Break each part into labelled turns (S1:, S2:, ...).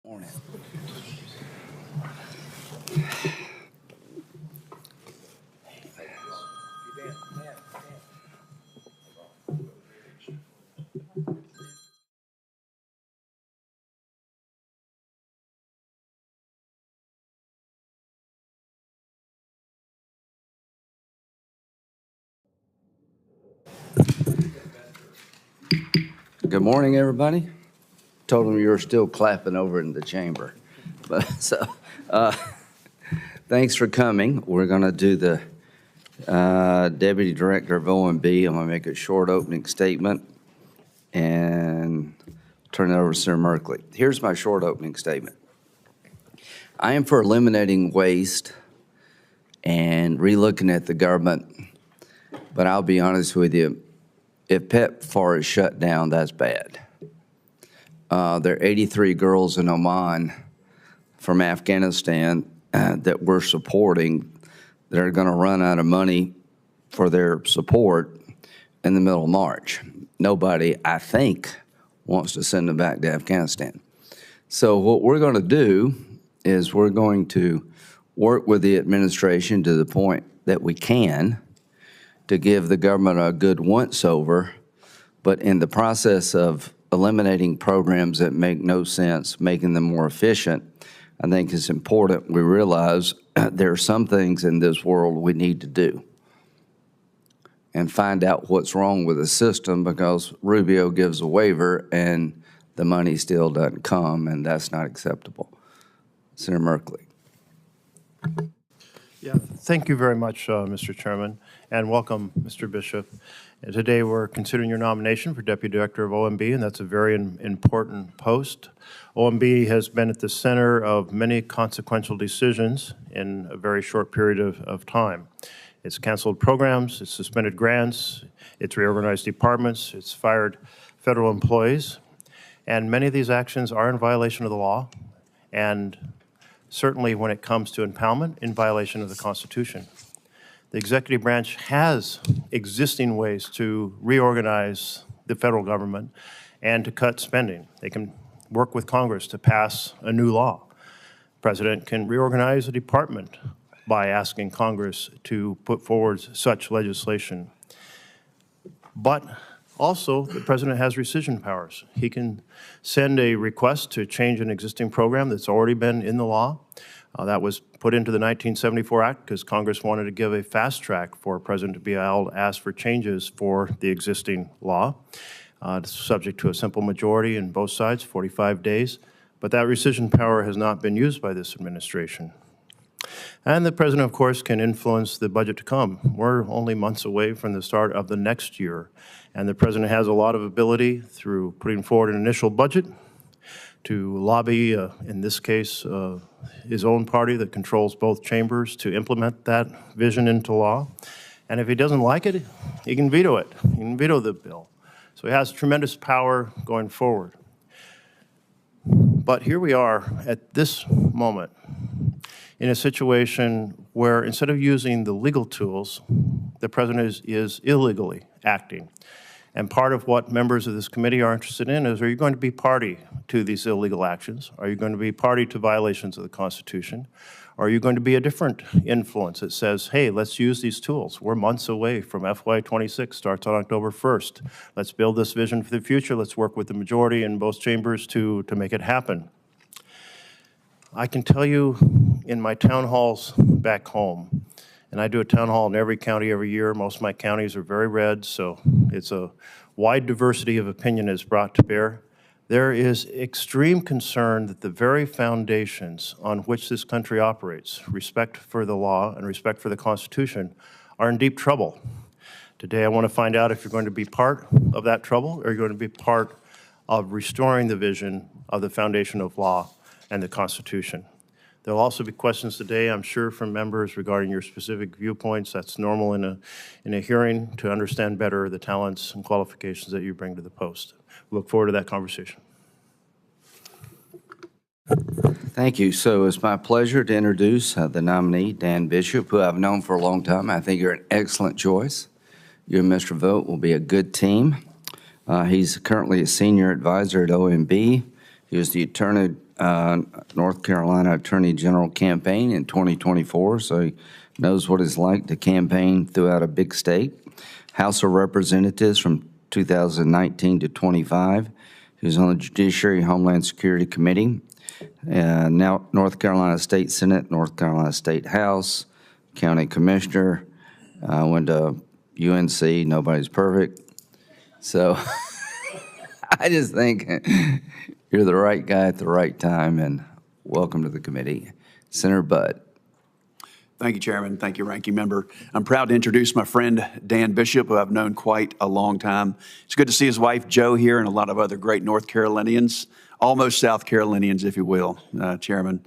S1: Morning. Good morning, everybody. Told them you were still clapping over in the chamber. But thanks for coming. We're going to do the Deputy Director of OMB. I'm going to make a short opening statement and turn it over to Senator Merkley. Here's my short opening statement. I am for eliminating waste and relooking at the government, but I'll be honest with you, if PEPFAR is shut down, that's bad. There are 83 girls in Oman from Afghanistan that we're supporting that are going to run out of money for their support in the middle of March. Nobody, I think, wants to send them back to Afghanistan. So what we're going to do is we're going to work with the administration to the point that we can to give the government a good once-over, but in the process of eliminating programs that make no sense, making them more efficient, I think it's important we realize there are some things in this world we need to do and find out what's wrong with the system, because Rubio gives a waiver and the money still doesn't come, and that's not acceptable. Senator Merkley.
S2: Yeah, thank you very much, Mr. Chairman, and welcome, Mr. Bishop. And today we're considering your nomination for Deputy Director of OMB, and that's a very important post. OMB has been at the center of many consequential decisions in a very short period of time. It's canceled programs, it's suspended grants, it's reorganized departments, it's fired federal employees, and many of these actions are in violation of the law, and certainly when it comes to impoundment, in violation of the Constitution. The executive branch has existing ways to reorganize the federal government and to cut spending. They can work with Congress to pass a new law. The President can reorganize a department by asking Congress to put forward such legislation. But also, the President has rescission powers. He can send a request to change an existing program that's already been in the law. That was put into the 1974 Act because Congress wanted to give a fast track for a president to be able to ask for changes for the existing law. It's subject to a simple majority in both sides, 45 days. But that rescission power has not been used by this administration. And the President, of course, can influence the budget to come. We're only months away from the start of the next year. And the President has a lot of ability through putting forward an initial budget to lobby, in this case, his own party that controls both chambers to implement that vision into law. And if he doesn't like it, he can veto it. He can veto the bill. So he has tremendous power going forward. But here we are at this moment in a situation where instead of using the legal tools, the President is illegally acting. And part of what members of this committee are interested in is, are you going to be party to these illegal actions? Are you going to be party to violations of the Constitution? Or are you going to be a different influence that says, hey, let's use these tools. We're months away from FY26, starts on October 1st. Let's build this vision for the future. Let's work with the majority in both chambers to make it happen. I can tell you in my town halls back home, and I do a town hall in every county every year. Most of my counties are very red, so it's a wide diversity of opinion is brought to bear. There is extreme concern that the very foundations on which this country operates, respect for the law and respect for the Constitution, are in deep trouble. Today I want to find out if you're going to be part of that trouble or you're going to be part of restoring the vision of the foundation of law and the Constitution. There will also be questions today, I'm sure, from members regarding your specific viewpoints. That's normal in a hearing to understand better the talents and qualifications that you bring to the post. We look forward to that conversation.
S1: Thank you. So it's my pleasure to introduce the nominee, Dan Bishop, who I've known for a long time. I think you're an excellent choice. You and Mr. Vogt will be a good team. He's currently a senior advisor at OMB. He was the attorney North Carolina Attorney General campaign in 2024, so he knows what it's like to campaign throughout a big state. House of Representatives from 2019 to 25. He was on the Judiciary Homeland Security Committee. Now North Carolina State Senate, North Carolina State House, County Commissioner. Went to UNC, nobody's perfect. So I just think you're the right guy at the right time, and welcome to the committee. Senator Budd.
S3: Thank you, Chairman. Thank you, Ranking Member. I'm proud to introduce my friend Dan Bishop, who I've known quite a long time. It's good to see his wife, Jo, here, and a lot of other great North Carolinians, almost South Carolinians, if you will, Chairman.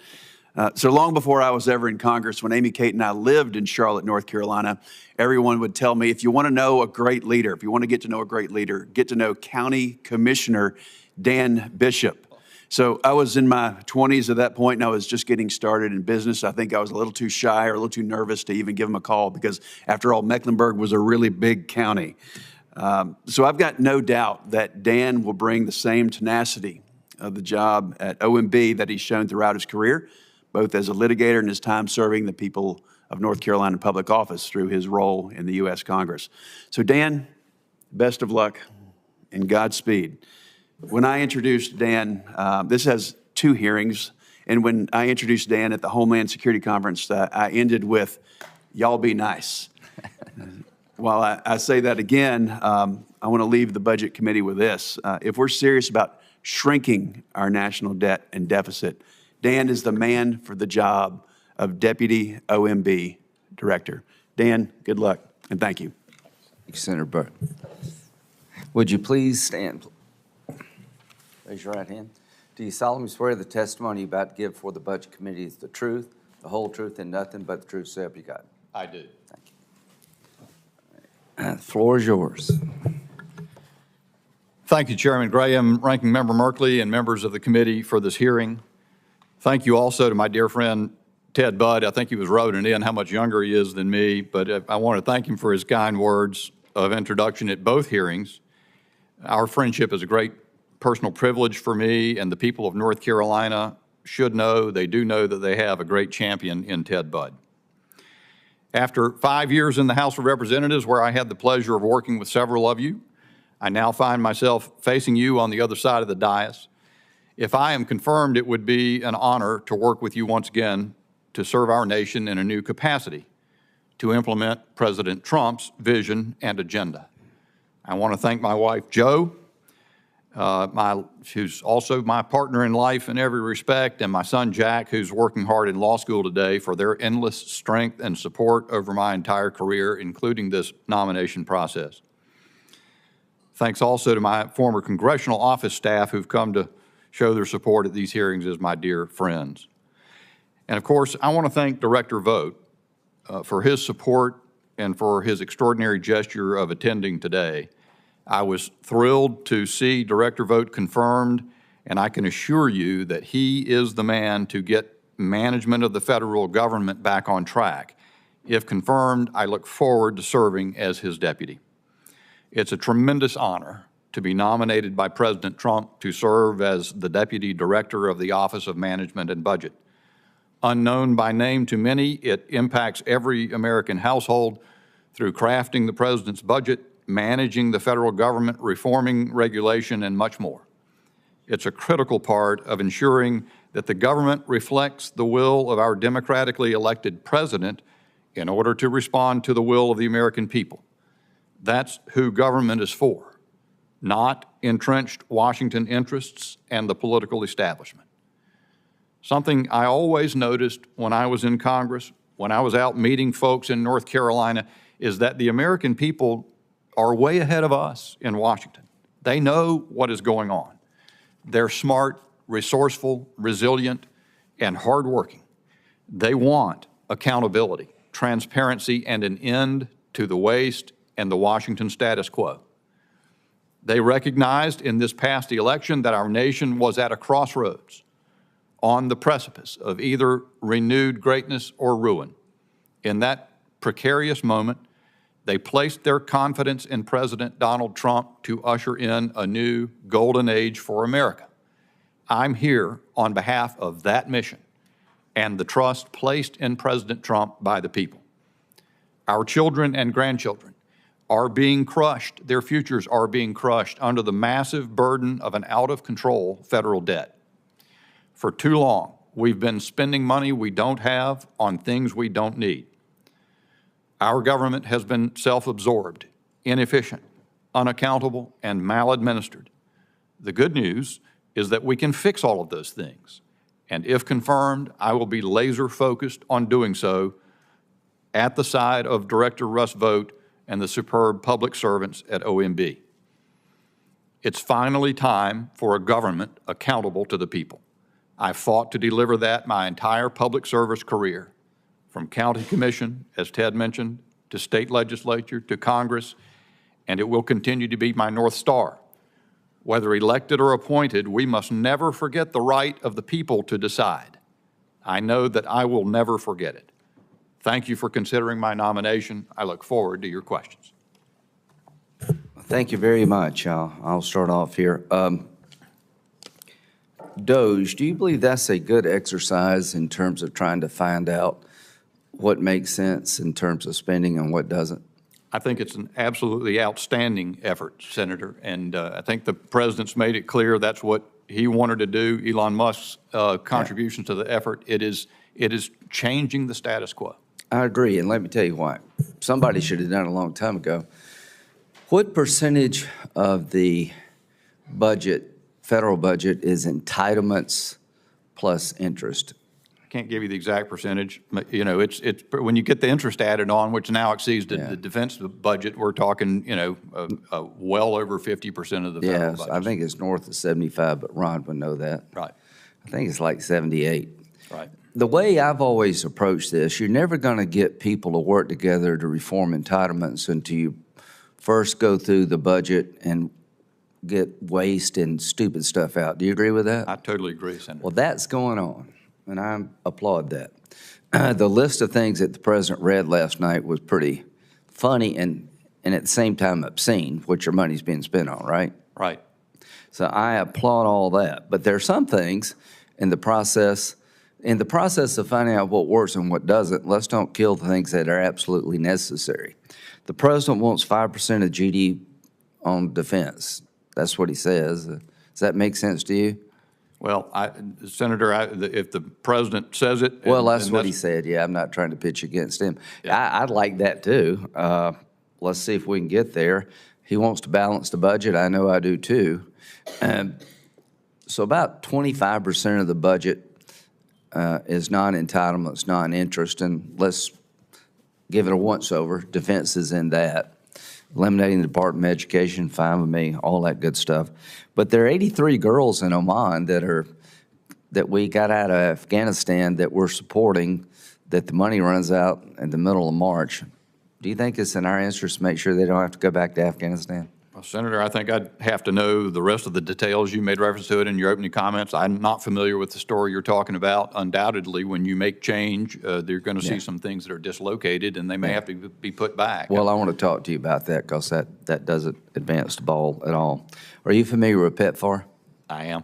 S3: So long before I was ever in Congress, when Amy Kate and I lived in Charlotte, North Carolina, everyone would tell me, if you want to know a great leader, if you want to get to know a great leader, get to know County Commissioner Dan Bishop. So I was in my 20s at that point, and I was just getting started in business. I think I was a little too shy or a little too nervous to even give him a call because, after all, Mecklenburg was a really big county. So I've got no doubt that Dan will bring the same tenacity of the job at OMB that he's shown throughout his career, both as a litigator and his time serving the people of North Carolina in public office through his role in the U.S. Congress. So Dan, best of luck and Godspeed. When I introduced Dan, this has 2 hearings, and when I introduced Dan at the Homeland Security Conference, I ended with, y'all be nice. While I say that again, I want to leave the Budget Committee with this. If we're serious about shrinking our national debt and deficit, Dan is the man for the job of Deputy OMB Director. Dan, good luck, and thank you.
S1: Thank you, Senator Budd. Would you please stand? Raise your right hand. Do you solemnly swear the testimony you're about to give for the Budget Committee is the truth, the whole truth, and nothing but the truth, so help you God?
S4: I do.
S1: Thank you. The floor is yours.
S4: Thank you, Chairman Graham, Ranking Member Merkley, and members of the committee for this hearing. Thank you also to my dear friend Ted Budd. I think he was wrote in how much younger he is than me, but I want to thank him for his kind words of introduction at both hearings. Our friendship is a great personal privilege for me, and the people of North Carolina should know, they do know, that they have a great champion in Ted Budd. After 5 years in the House of Representatives, where I had the pleasure of working with several of you, I now find myself facing you on the other side of the dais. If I am confirmed, it would be an honor to work with you once again to serve our nation in a new capacity, to implement President Trump's vision and agenda. I want to thank my wife, Jo, who's also my partner in life in every respect, and my son, Jack, who's working hard in law school today, for their endless strength and support over my entire career, including this nomination process. Thanks also to my former congressional office staff who've come to show their support at these hearings as my dear friends. And of course, I want to thank Director Vogt for his support and for his extraordinary gesture of attending today. I was thrilled to see Director Vogt confirmed, and I can assure you that he is the man to get management of the federal government back on track. If confirmed, I look forward to serving as his deputy. It's a tremendous honor to be nominated by President Trump to serve as the Deputy Director of the Office of Management and Budget. Unknown by name to many, it impacts every American household through crafting the President's budget, managing the federal government, reforming regulation, and much more. It's a critical part of ensuring that the government reflects the will of our democratically elected president in order to respond to the will of the American people. That's who government is for, not entrenched Washington interests and the political establishment. Something I always noticed when I was in Congress, when I was out meeting folks in North Carolina, is that the American people are way ahead of us in Washington. They know what is going on. They're smart, resourceful, resilient, and hardworking. They want accountability, transparency, and an end to the waste and the Washington status quo. They recognized in this past election that our nation was at a crossroads, on the precipice of either renewed greatness or ruin. In that precarious moment, they placed their confidence in President Donald Trump to usher in a new golden age for America. I'm here on behalf of that mission and the trust placed in President Trump by the people. Our children and grandchildren are being crushed, their futures are being crushed under the massive burden of an out-of-control federal debt. For too long, we've been spending money we don't have on things we don't need. Our government has been self-absorbed, inefficient, unaccountable, and maladministered. The good news is that we can fix all of those things. And if confirmed, I will be laser-focused on doing so at the side of Director Russ Vought and the superb public servants at OMB. It's finally time for a government accountable to the people. I've fought to deliver that my entire public service career, from county commission, as Ted mentioned, to state legislature, to Congress, and it will continue to be my North Star. Whether elected or appointed, we must never forget the right of the people to decide. I know that I will never forget it. Thank you for considering my nomination. I look forward to your questions.
S1: Thank you very much. I'll start off here. Doge, do you believe that's a good exercise in terms of trying to find out what makes sense in terms of spending and what doesn't?
S4: I think it's an absolutely outstanding effort, Senator, and I think the President's made it clear that's what he wanted to do. Elon Musk's contribution to the effort, it is changing the status quo.
S1: I agree, and let me tell you why. Somebody should have done it a long time ago. What percentage of the budget, federal budget, is entitlements plus interest?
S4: I can't give you the exact percentage. You know, it's when you get the interest added on, which now exceeds the defense budget, we're talking, you know, well over 50% of the federal budget.
S1: Yes, I think it's north of 75, but Ron would know that.
S4: Right.
S1: I think it's like 78.
S4: Right.
S1: The way I've always approached this, you're never going to get people to work together to reform entitlements until you first go through the budget and get waste and stupid stuff out. Do you agree with that?
S4: I totally agree, Senator.
S1: Well, that's going on, and I applaud that. The list of things that the president read last night was pretty funny and at the same time obscene, what your money's being spent on, right?
S4: Right.
S1: So I applaud all that. But there are some things in the process of finding out what works and what doesn't, let's don't kill the things that are absolutely necessary. The president wants 5% of GDP on defense. That's what he says. Does that make sense to you?
S4: Well, Senator, if the president says it.
S1: Well, that's what he said. Yeah, I'm not trying to pitch against him. Yeah. I'd like that too. Let's see if we can get there. He wants to balance the budget. I know I do too. So about 25% of the budget is non-entitlements, non-interest, and let's give it a once-over. Defense is in that. Eliminating the Department of Education, fine with me, all that good stuff. But there are 83 girls in Oman that we got out of Afghanistan that we're supporting, that the money runs out in the middle of March. Do you think it's in our interest to make sure they don't have to go back to Afghanistan?
S4: Well, Senator, I think I'd have to know the rest of the details. You made reference to it in your opening comments. I'm not familiar with the story you're talking about. Undoubtedly, when you make change, you're going to see some things that are dislocated, and they may have to be put back.
S1: Well, I want to talk to you about that because that doesn't advance the ball at all. Are you familiar with PEPFAR?
S4: I am.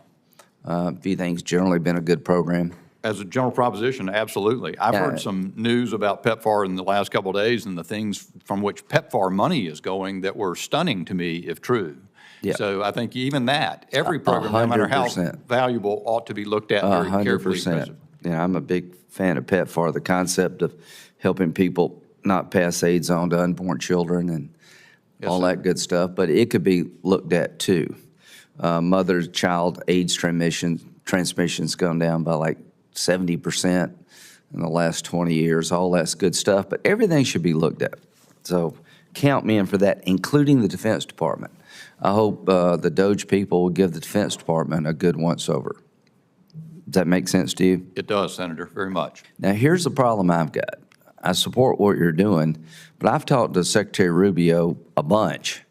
S1: Do you think it's generally been a good program?
S4: As a general proposition, absolutely. I've heard some news about PEPFAR in the last couple of days and the things from which PEPFAR money is going that were stunning to me, if true. Yeah. So I think even that, every program, no matter how valuable, ought to be looked at very carefully. 100%.
S1: Yeah, I'm a big fan of PEPFAR, the concept of helping people not pass AIDS on to unborn children and all that good stuff. But it could be looked at too. Mother-child AIDS transmission's gone down by like 70% in the last 20 years. All that's good stuff, but everything should be looked at. So count me in for that, including the Defense Department. I hope the Doge people will give the Defense Department a good once-over. Does that make sense to you?
S4: It does, Senator, very much.
S1: Now, here's the problem I've got. I support what you're doing, but I've talked to Secretary Rubio a bunch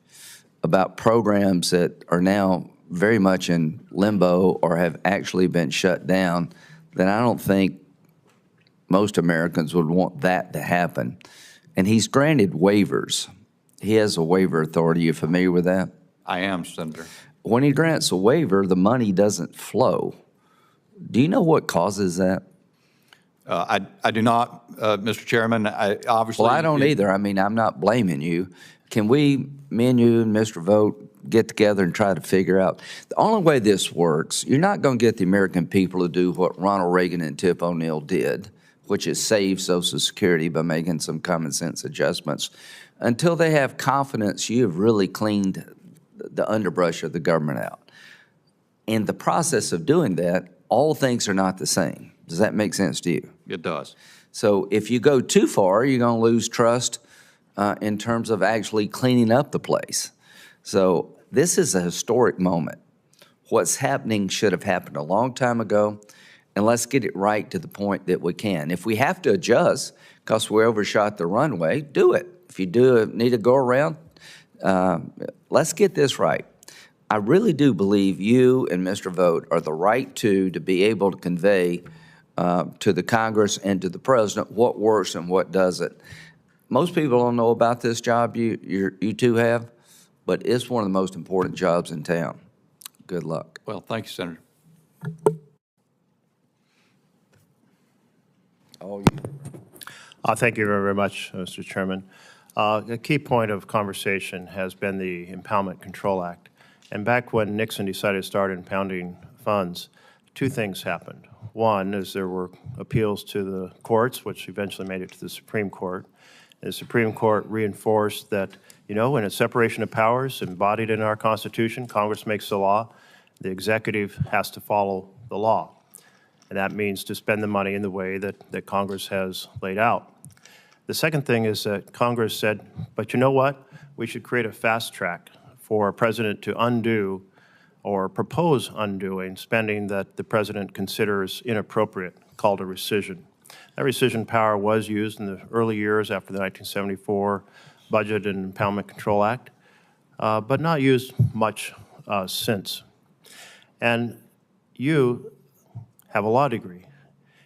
S1: about programs that are now very much in limbo or have actually been shut down, then I don't think most Americans would want that to happen. And he's granted waivers. He has a waiver authority. You familiar with that?
S4: I am, Senator.
S1: when he grants a waiver, the money doesn't flow. Do you know what causes that?
S4: I do not, Mr. Chairman. I obviously.
S1: Well, I don't either. I mean, I'm not blaming you. Can we, me and you and Mr. Vogt, get together and try to figure out? The only way this works, you're not going to get the American people to do what Ronald Reagan and Tip O'Neill did, which is save Social Security by making some common sense adjustments, until they have confidence you have really cleaned the underbrush of the government out. In the process of doing that, all things are not the same. Does that make sense to you?
S4: It does.
S1: So if you go too far, you're going to lose trust in terms of actually cleaning up the place. So this is a historic moment. What's happening should have happened a long time ago, and let's get it right to the point that we can. If we have to adjust because we overshot the runway, do it. If you need to go around, let's get this right. I really do believe you and Mr. Vogt are the right to be able to convey to the Congress and to the President what works and what doesn't. Most people don't know about this job you two have, but it's one of the most important jobs in town. Good luck.
S4: Well, thank you, Senator.
S1: All you.
S2: Thank you very much, Mr. Chairman. A key point of conversation has been the Impoundment Control Act. And back when Nixon decided to start impounding funds, two things happened. One is there were appeals to the courts, which eventually made it to the Supreme Court. The Supreme Court reinforced that, you know, in a separation of powers embodied in our Constitution, Congress makes the law, the executive has to follow the law. And that means to spend the money in the way that Congress has laid out. The second thing is that Congress said, but you know what? We should create a fast track for a president to undo or propose undoing spending that the president considers inappropriate, called a rescission. That rescission power was used in the early years after the 1974 Budget and Impoundment Control Act, but not used much since. And you have a law degree.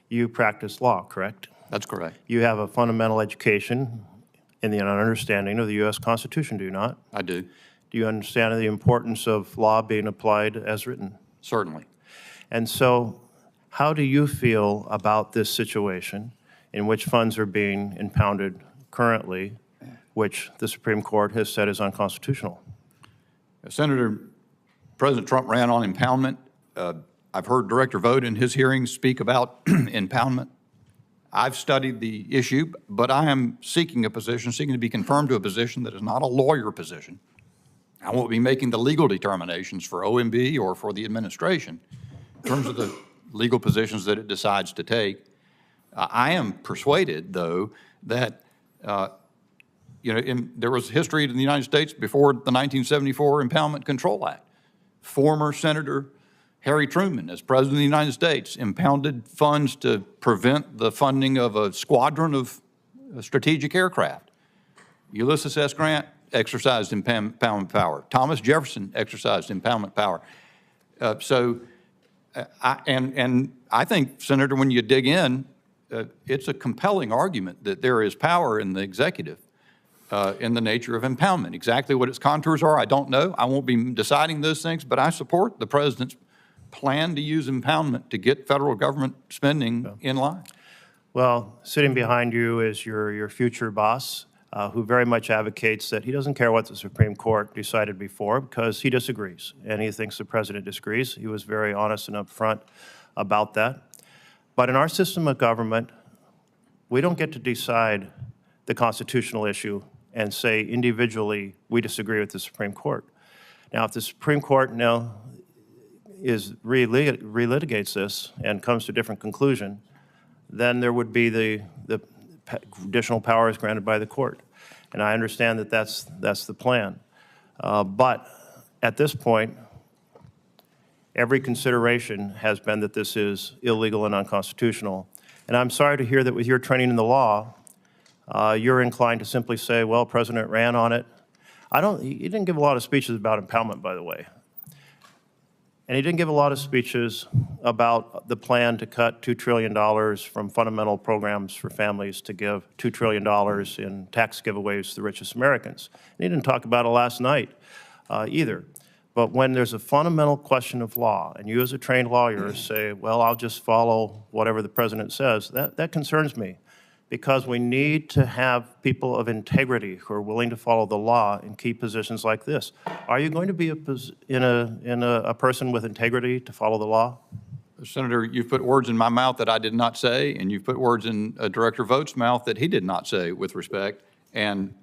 S2: You practice law, correct?
S4: That's correct.
S2: You have a fundamental education in the understanding of the U.S. Constitution, do you not?
S4: I do.
S2: Do you understand the importance of law being applied as written?
S4: Certainly.
S2: And so how do you feel about this situation in which funds are being impounded currently, which the Supreme Court has said is unconstitutional?
S4: Senator, President Trump ran on impoundment. I've heard Director Vogt in his hearings speak about impoundment. I've studied the issue, but I am seeking to be confirmed to a position that is not a lawyer position. I won't be making the legal determinations for OMB or for the administration in terms of the legal positions that it decides to take. I am persuaded, though, that there was history in the United States before the 1974 Impoundment Control Act. Former Senator Harry Truman, as President of the United States, impounded funds to prevent the funding of a squadron of strategic aircraft. Ulysses S. Grant exercised impoundment power. Thomas Jefferson exercised impoundment power. I think, Senator, when you dig in, it's a compelling argument that there is power in the executive in the nature of impoundment. Exactly what its contours are, I don't know. I won't be deciding those things, but I support the president's plan to use impoundment to get federal government spending in line.
S2: Well, sitting behind you is your future boss, who very much advocates that he doesn't care what the Supreme Court decided before because he disagrees, and he thinks the president disagrees. He was very honest and upfront about that. But in our system of government, we don't get to decide the constitutional issue and say individually we disagree with the Supreme Court. Now, if the Supreme Court now relitigates this and comes to a different conclusion, then there would be the additional powers granted by the court. And I understand that that's the plan. But at this point, every consideration has been that this is illegal and unconstitutional. And I'm sorry to hear that with your training in the law, you're inclined to simply say, well, President ran on it. He didn't give a lot of speeches about impoundment, by the way. And he didn't give a lot of speeches about the plan to cut $2 trillion from fundamental programs for families to give $2 trillion in tax giveaways to the richest Americans. And he didn't talk about it last night either. But when there's a fundamental question of law, and you as a trained lawyer say, well, I'll just follow whatever the president says, that concerns me, because we need to have people of integrity who are willing to follow the law in key positions like this. Are you going to be a person with integrity to follow the law?
S4: Senator, you've put words in my mouth that I did not say, and you've put words in Director Vogt's mouth that he did not say, with respect. And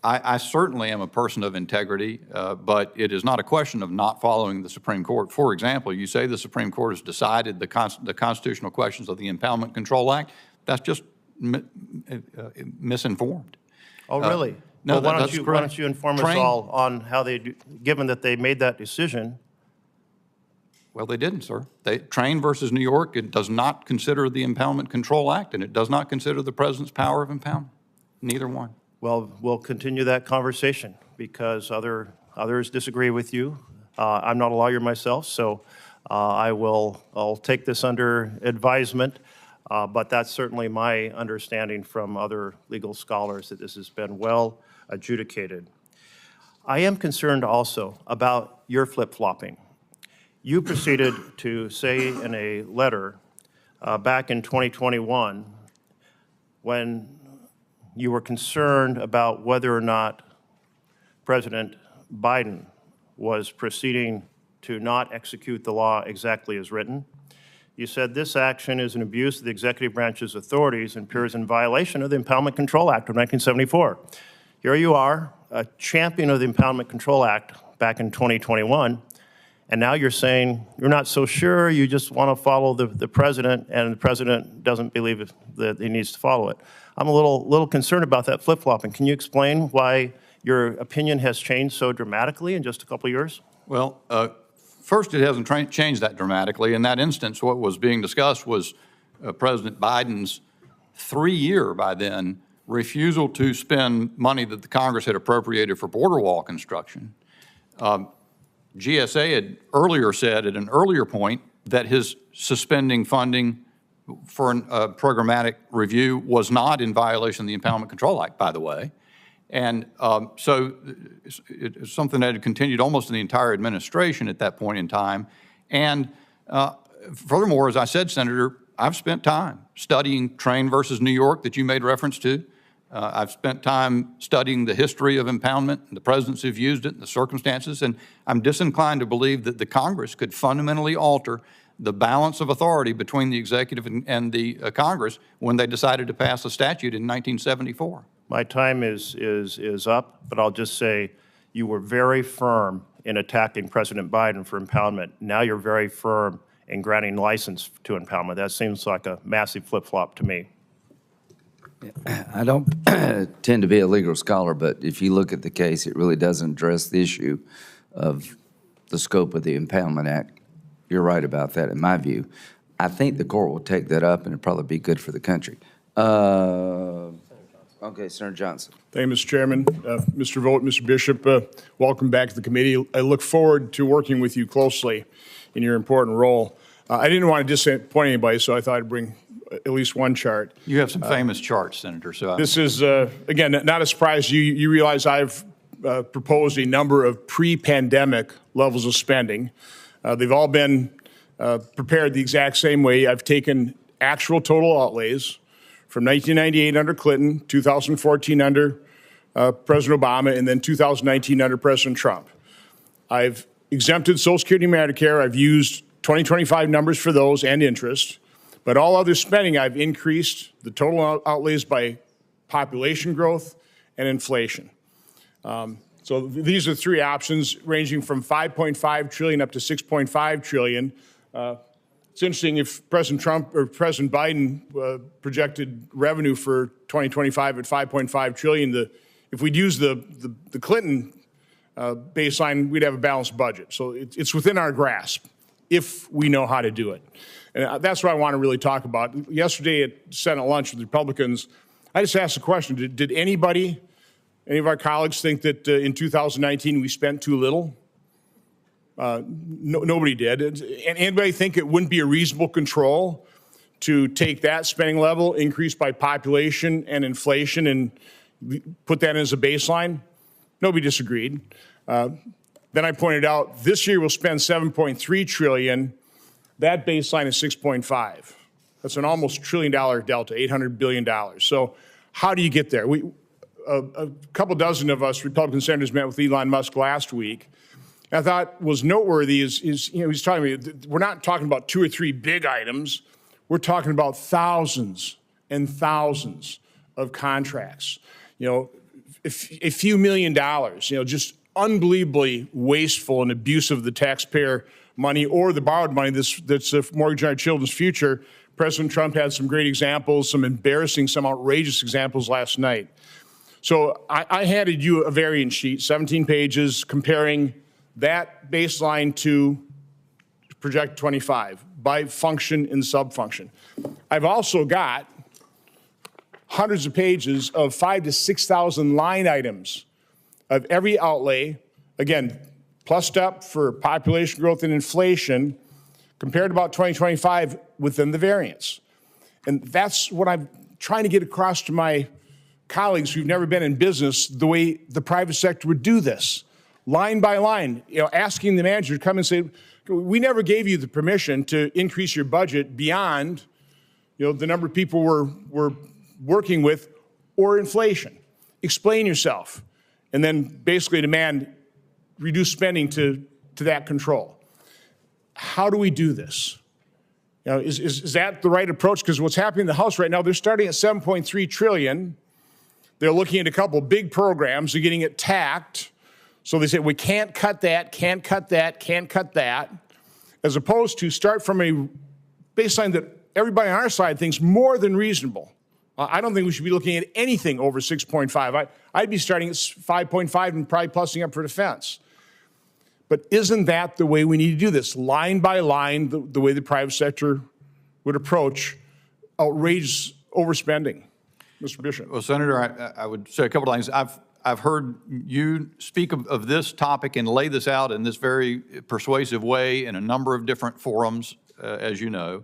S4: I certainly am a person of integrity, but it is not a question of not following the Supreme Court. For example, you say the Supreme Court has decided the constitutional questions of the Impoundment Control Act. That's just misinformed.
S2: Oh, really?
S4: No,
S2: well,
S4: that's correct.
S2: Why don't you inform us all on how they do, given that they made that decision?
S4: Well, they didn't, sir. Train versus New York, it does not consider the Impoundment Control Act, and it does not consider the president's power of impoundment. Neither one.
S2: Well, we'll continue that conversation because others disagree with you. I'm not a lawyer myself, so I'll take this under advisement, but that's certainly my understanding from other legal scholars that this has been well adjudicated. I am concerned also about your flip-flopping. You proceeded to say in a letter back in 2021 when you were concerned about whether or not President Biden was proceeding to not execute the law exactly as written. You said this action is an abuse of the executive branch's authorities and appears in violation of the Impoundment Control Act of 1974. Here you are, a champion of the Impoundment Control Act back in 2021, and now you're saying you're not so sure, you just want to follow the president, and the president doesn't believe that he needs to follow it. I'm a little concerned about that flip-flopping. Can you explain why your opinion has changed so dramatically in just a couple of years?
S4: Well, first, it hasn't changed that dramatically. In that instance, what was being discussed was President Biden's 3-year, by then, refusal to spend money that the Congress had appropriated for border wall construction. GSA had earlier said at an earlier point that his suspending funding for a programmatic review was not in violation of the Impoundment Control Act, by the way. And so it's something that had continued almost in the entire administration at that point in time. And furthermore, as I said, Senator, I've spent time studying Train versus New York that you made reference to. I've spent time studying the history of impoundment, and the presidents who've used it, and the circumstances, and I'm disinclined to believe that the Congress could fundamentally alter the balance of authority between the executive and the Congress when they decided to pass a statute in 1974.
S2: My time is up, but I'll just say you were very firm in attacking President Biden for impoundment. Now you're very firm in granting license to impoundment. That seems like a massive flip-flop to me.
S1: I don't tend to be a legal scholar, but if you look at the case, it really doesn't address the issue of the scope of the Impoundment Act. You're right about that, in my view. I think the court will take that up, and it'll probably be good for the country. Okay, Senator Johnson.
S5: Thank you, Mr. Chairman. Mr. Vogt, Mr. Bishop, welcome back to the committee. I look forward to working with you closely in your important role. I didn't want to disappoint anybody, so I thought I'd bring at least one chart.
S4: You have some famous charts, Senator. So
S5: this is, again, not a surprise. You realize I've proposed a number of pre-pandemic levels of spending. They've all been prepared the exact same way. I've taken actual total outlays from 1998 under Clinton, 2014 under President Obama, and then 2019 under President Trump. I've exempted Social Security and Medicare. I've used 2025 numbers for those and interest. But all other spending, I've increased the total outlays by population growth and inflation. So these are three options ranging from $5.5 trillion up to $6.5 trillion. It's interesting if President Trump or President Biden projected revenue for 2025 at $5.5 trillion. If we'd use the Clinton baseline, we'd have a balanced budget. So it's within our grasp if we know how to do it. And that's what I want to really talk about. Yesterday at Senate lunch with the Republicans, I just asked the question, did any of our colleagues think that in 2019 we spent too little? Nobody did. And anybody think it wouldn't be a reasonable control to take that spending level, increased by population and inflation, and put that as a baseline? Nobody disagreed. Then I pointed out this year we'll spend $7.3 trillion. That baseline is 6.5. That's an almost $1 trillion delta, $800 billion. So how do you get there? A couple dozen of us Republican senators met with Elon Musk last week. And I thought was noteworthy is he's talking to me, we're not talking about 2 or 3 big items. We're talking about thousands and thousands of contracts. A few $1 million, just unbelievably wasteful and abusive of the taxpayer money or the borrowed money that's a mortgage on our children's future. President Trump had some great examples, some embarrassing, some outrageous examples last night. So I handed you a variance sheet, 17 pages, comparing that baseline to project 25 by function and subfunction. I've also got hundreds of pages of 5,000 to 6,000 line items of every outlay, again, plussed up for population growth and inflation, compared to about 2025 within the variance. And that's what I'm trying to get across to my colleagues who've never been in business, the way the private sector would do this, line by line, asking the manager to come and say, we never gave you the permission to increase your budget beyond, the number of people we're working with or inflation. Explain yourself. And then basically demand reduced spending to that control. How do we do this? Is that the right approach? Because what's happening in the House right now, they're starting at $7.3 trillion. They're looking at a couple big programs. They're getting it tacked. So they say, we can't cut that, can't cut that, can't cut that, as opposed to start from a baseline that everybody on our side thinks more than reasonable. I don't think we should be looking at anything over 6.5. I'd be starting at 5.5 and probably plussing up for defense. But isn't that the way we need to do this? Line by line, the way the private sector would approach outrageous overspending. Mr. Bishop.
S4: Well, Senator, I would say a couple of things. I've heard you speak of this topic and lay this out in this very persuasive way in a number of different forums, as you know,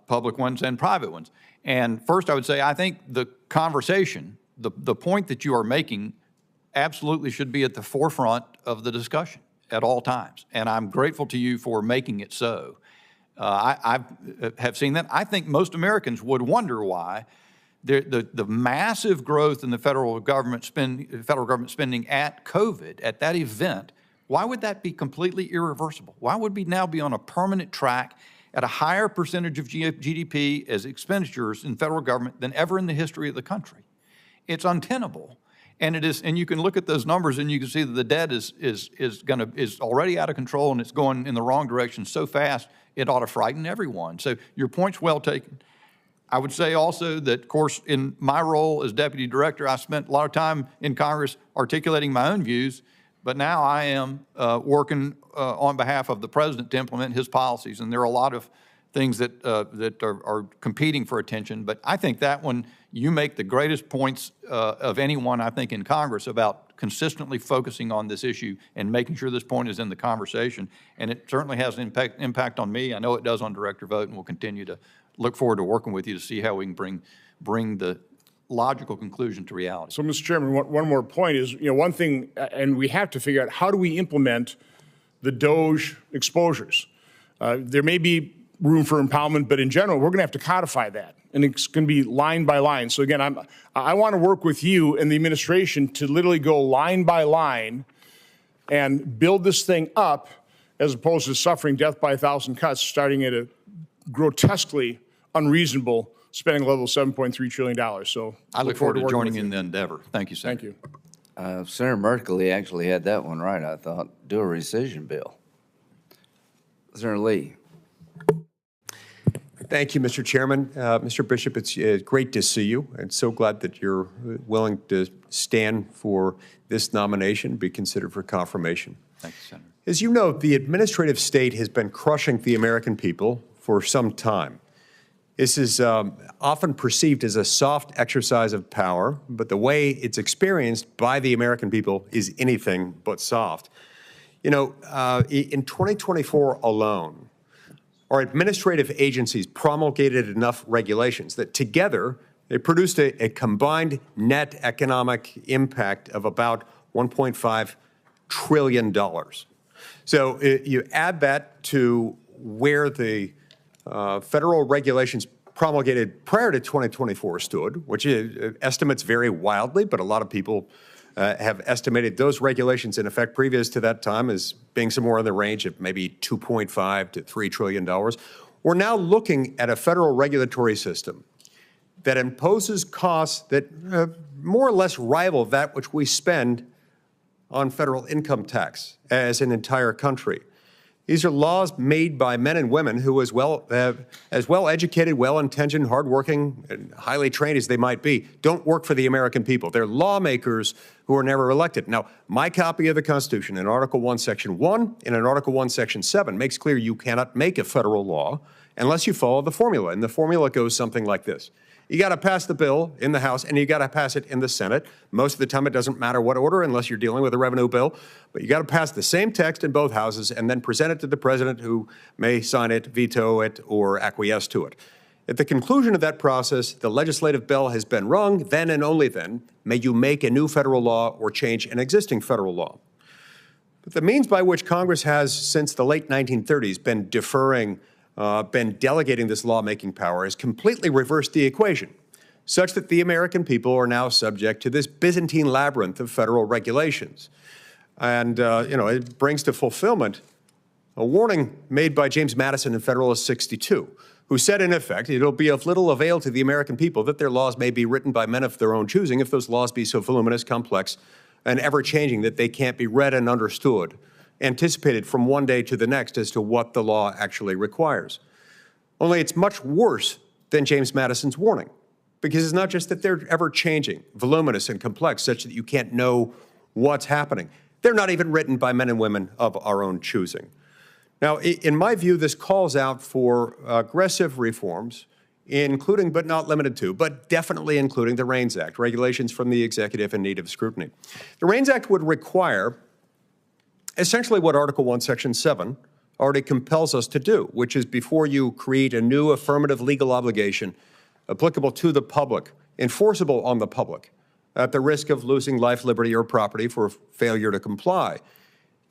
S4: public ones and private ones. And first, I would say I think the conversation, the point that you are making, absolutely should be at the forefront of the discussion at all times. And I'm grateful to you for making it so. I have seen that. I think most Americans would wonder why the massive growth in the federal government spending at COVID, at that event, why would that be completely irreversible? Why would we now be on a permanent track at a higher percentage of GDP as expenditures in federal government than ever in the history of the country? It's untenable. And it is, and you can look at those numbers and you can see that the debt is already out of control and it's going in the wrong direction so fast it ought to frighten everyone. So your point's well taken. I would say also that, of course, in my role as deputy director, I spent a lot of time in Congress articulating my own views, but now I am working on behalf of the president to implement his policies, and there are a lot of things that are competing for attention. But I think that one, you make the greatest points of anyone, I think, in Congress about consistently focusing on this issue and making sure this point is in the conversation. And it certainly has an impact on me. I know it does on Director Vogt, and we'll continue to look forward to working with you to see how we can bring the logical conclusion to reality.
S5: So, Mr. Chairman, one more point is, one thing, and we have to figure out how do we implement the DOGE exposures. There may be room for empowerment, but in general, we're going to have to codify that, and it's going to be line by line. So again, I want to work with you and the administration to literally go line by line and build this thing up, as opposed to suffering death by 1,000 cuts, starting at a grotesquely unreasonable spending level of $7.3 trillion. So
S4: I look forward to joining in the endeavor. Thank you, Senator.
S5: Thank you.
S1: Senator Merkley actually had that one right, I thought. Do a rescission bill. Senator Lee.
S6: Thank you, Mr. Chairman. Mr. Bishop, it's great to see you, and so glad that you're willing to stand for this nomination, be considered for confirmation.
S4: Thank you, Senator.
S6: As you know, the administrative state has been crushing the American people for some time. This is often perceived as a soft exercise of power, but the way it's experienced by the American people is anything but soft. You know, in 2024 alone, our administrative agencies promulgated enough regulations that together they produced a combined net economic impact of about $1.5 trillion. So you add that to where the federal regulations promulgated prior to 2024 stood, which is, estimates vary wildly, but a lot of people have estimated those regulations in effect previous to that time as being somewhere in the range of maybe $2.5 to $3 trillion. We're now looking at a federal regulatory system that imposes costs that more or less rival that which we spend on federal income tax as an entire country. These are laws made by men and women who, as well educated, well-intentioned, hardworking, and highly trained as they might be, don't work for the American people. They're lawmakers who are never elected. Now, my copy of the Constitution in Article 1, Section 1, and in Article 1, Section 7 makes clear you cannot make a federal law unless you follow the formula. And the formula goes something like this. You got to pass the bill in the House, and you got to pass it in the Senate. Most of the time, it doesn't matter what order, unless you're dealing with a revenue bill. But you got to pass the same text in both houses, and then present it to the president, who may sign it, veto it, or acquiesce to it. At the conclusion of that process, the legislative bell has been rung. Then and only then may you make a new federal law or change an existing federal law. But the means by which Congress has, since the late 1930s, been delegating this lawmaking power has completely reversed the equation, such that the American people are now subject to this Byzantine labyrinth of federal regulations. And, it brings to fulfillment a warning made by James Madison in Federalist 62, who said, in effect, it'll be of little avail to the American people that their laws may be written by men of their own choosing if those laws be so voluminous, complex, and ever-changing that they can't be read and understood, anticipated from one day to the next as to what the law actually requires. Only it's much worse than James Madison's warning, because it's not just that they're ever-changing, voluminous, and complex, such that you can't know what's happening. They're not even written by men and women of our own choosing. Now, in my view, this calls out for aggressive reforms, including but not limited to, but definitely including the REINS Act, regulations from the executive in need of scrutiny. The REINS Act would require essentially what Article 1, Section 7 already compels us to do, which is before you create a new affirmative legal obligation applicable to the public, enforceable on the public, at the risk of losing life, liberty, or property for failure to comply,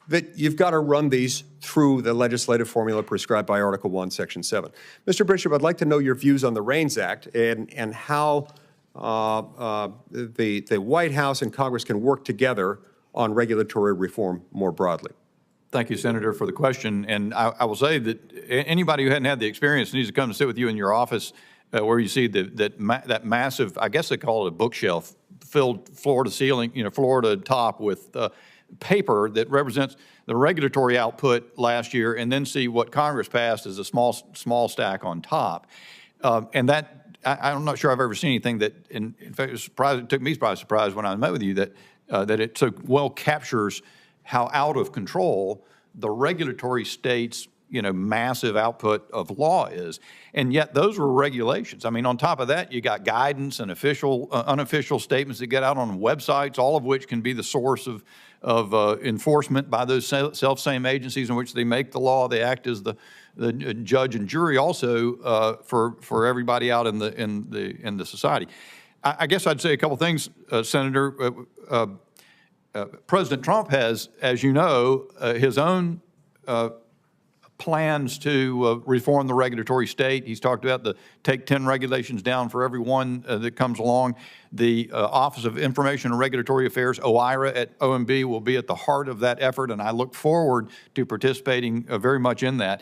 S6: that you've got to run these through the legislative formula prescribed by Article 1, Section 7. Mr. Bishop, I'd like to know your views on the REINS Act and how the White House and Congress can work together on regulatory reform more broadly.
S4: Thank you, Senator, for the question. And I will say that anybody who hadn't had the experience needs to come and sit with you in your office where you see that massive, I guess they call it a bookshelf, filled floor to ceiling, floor to top with paper that represents the regulatory output last year, and then see what Congress passed as a small stack on top. And that, I'm not sure I've ever seen anything that, in fact, it took me by surprise when I met with you that it so well captures how out of control the regulatory state's massive output of law is. And yet those were regulations. I mean, on top of that, you got guidance and official, unofficial statements that get out on websites, all of which can be the source of enforcement by those self-same agencies in which they make the law. They act as the judge and jury also for everybody out in the society. I guess I'd say a couple things, Senator. President Trump has, as you know, his own plans to reform the regulatory state. He's talked about the take 10 regulations down for every one that comes along. The Office of Information and Regulatory Affairs, OIRA, at OMB will be at the heart of that effort, and I look forward to participating very much in that.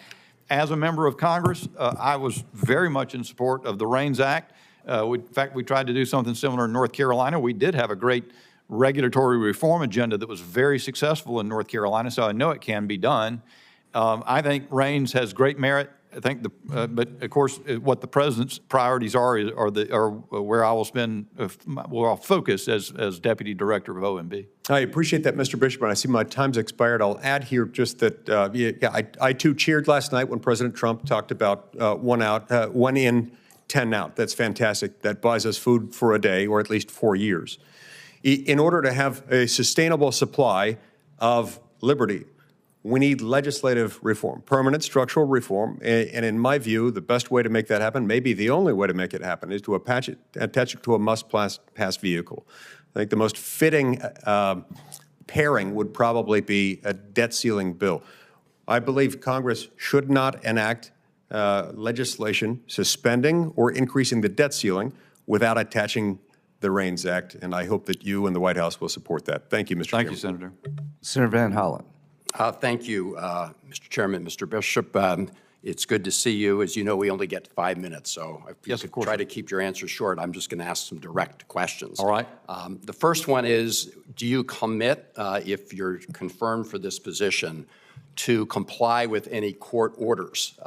S4: As a member of Congress, I was very much in support of the REINS Act. In fact, we tried to do something similar in North Carolina. We did have a great regulatory reform agenda that was very successful in North Carolina, so I know it can be done. I think REINS has great merit. I think but of course, what the president's priorities are where I will spend, where I'll focus as Deputy Director of OMB.
S6: I appreciate that, Mr. Bishop, and I see my time's expired. I'll add here just that, I too cheered last night when President Trump talked about one in, 10 out. That's fantastic. That buys us food for a day, or at least 4 years. In order to have a sustainable supply of liberty, we need legislative reform, permanent structural reform. And in my view, the best way to make that happen, maybe the only way to make it happen, is to attach it to a must-pass vehicle. I think the most fitting pairing would probably be a debt ceiling bill. I believe Congress should not enact legislation suspending or increasing the debt ceiling without attaching the REINS Act, and I hope that you and the White House will support that. Thank you, Mr.
S4: Thank
S6: Chairman.
S4: you, Senator.
S1: Senator Van Hollen.
S7: Thank you, Mr. Chairman, Mr. Bishop. It's good to see you. As you know, we only get 5 minutes, so if you
S4: Yes, of
S7: could
S4: course.
S7: try to keep your answers short, I'm just going to ask some direct questions.
S4: All right.
S7: The first one is, do you commit, if you're confirmed for this position, to comply with any court orders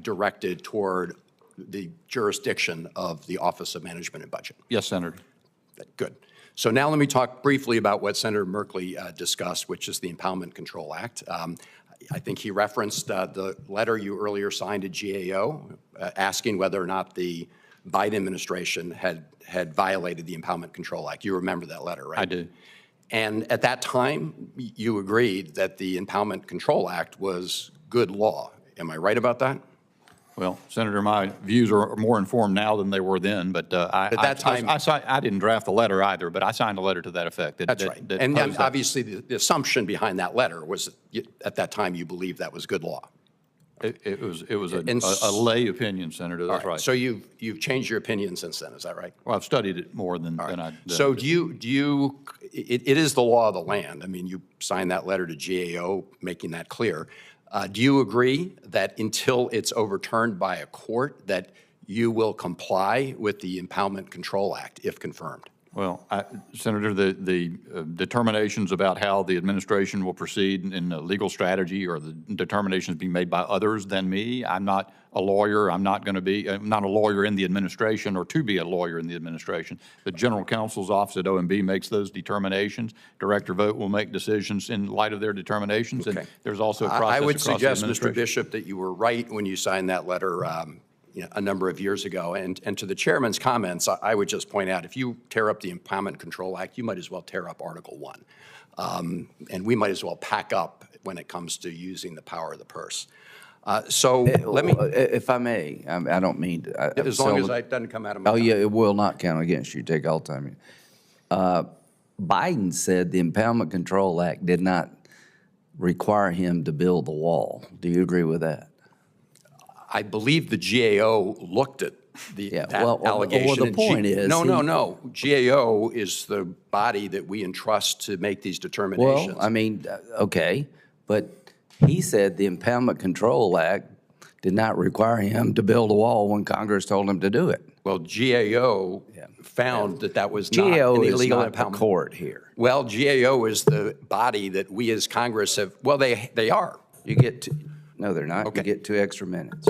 S7: directed toward the jurisdiction of the Office of Management and Budget?
S4: Yes, Senator.
S7: Good. So now let me talk briefly about what Senator Merkley discussed, which is the Impoundment Control Act. I think he referenced the letter you earlier signed to GAO asking whether or not the Biden administration had violated the Impoundment Control Act. You remember that letter, right?
S4: I do.
S7: And at that time, you agreed that the Impoundment Control Act was good law. Am I right about that?
S4: Well, Senator, my views are more informed now than they were then, but
S7: At that time-
S4: I didn't draft the letter either, but I signed a letter to that effect.
S7: That's right.
S4: that
S7: And
S4: posed that.
S7: obviously, the assumption behind that letter was at that time you believed that was good law.
S4: It was
S7: And
S4: a lay opinion, Senator, that's right.
S7: So you've changed your opinion since then, is that right?
S4: Well, I've studied it more than I.
S7: So it is the law of the land. I mean, you signed that letter to GAO making that clear. Do you agree that until it's overturned by a court that you will comply with the Impoundment Control Act if confirmed?
S4: Well, Senator, the determinations about how the administration will proceed in the legal strategy or the determinations being made by others than me. I'm not a lawyer. I'm not a lawyer in the administration or to be a lawyer in the administration. The General Counsel's office at OMB makes those determinations. Director Vogt will make decisions in light of their determinations.
S7: Okay.
S4: And there's also a process
S7: I would
S4: across the
S7: suggest, Mr.
S4: administration.
S7: Bishop, that you were right when you signed that letter a number of years ago. And to the chairman's comments, I would just point out, if you tear up the Impoundment Control Act, you might as well tear up Article 1. And we might as well pack up when it comes to using the power of the purse. So let me,
S1: If I may, I don't mean to.
S7: as long as it doesn't come out of my
S1: Oh,
S7: mouth.
S1: yeah, it will not count against you. Take all the time. Biden said the Impoundment Control Act did not require him to build the wall. Do you agree with that?
S7: I believe the GAO looked at that allegation.
S1: Well, the
S7: and
S1: point is.
S7: No. GAO is the body that we entrust to make these determinations.
S1: Well, I mean, okay, but he said the Impoundment Control Act did not require him to build a wall when Congress told him to do it.
S7: Well, GAO found that was not
S1: GAO
S7: an
S1: is
S7: illegal
S1: not the
S7: impoundment.
S1: court here.
S7: Well, GAO is the body that we as Congress have, well, they are.
S1: You get to, no, they're not.
S7: Okay.
S1: You get 2 extra minutes.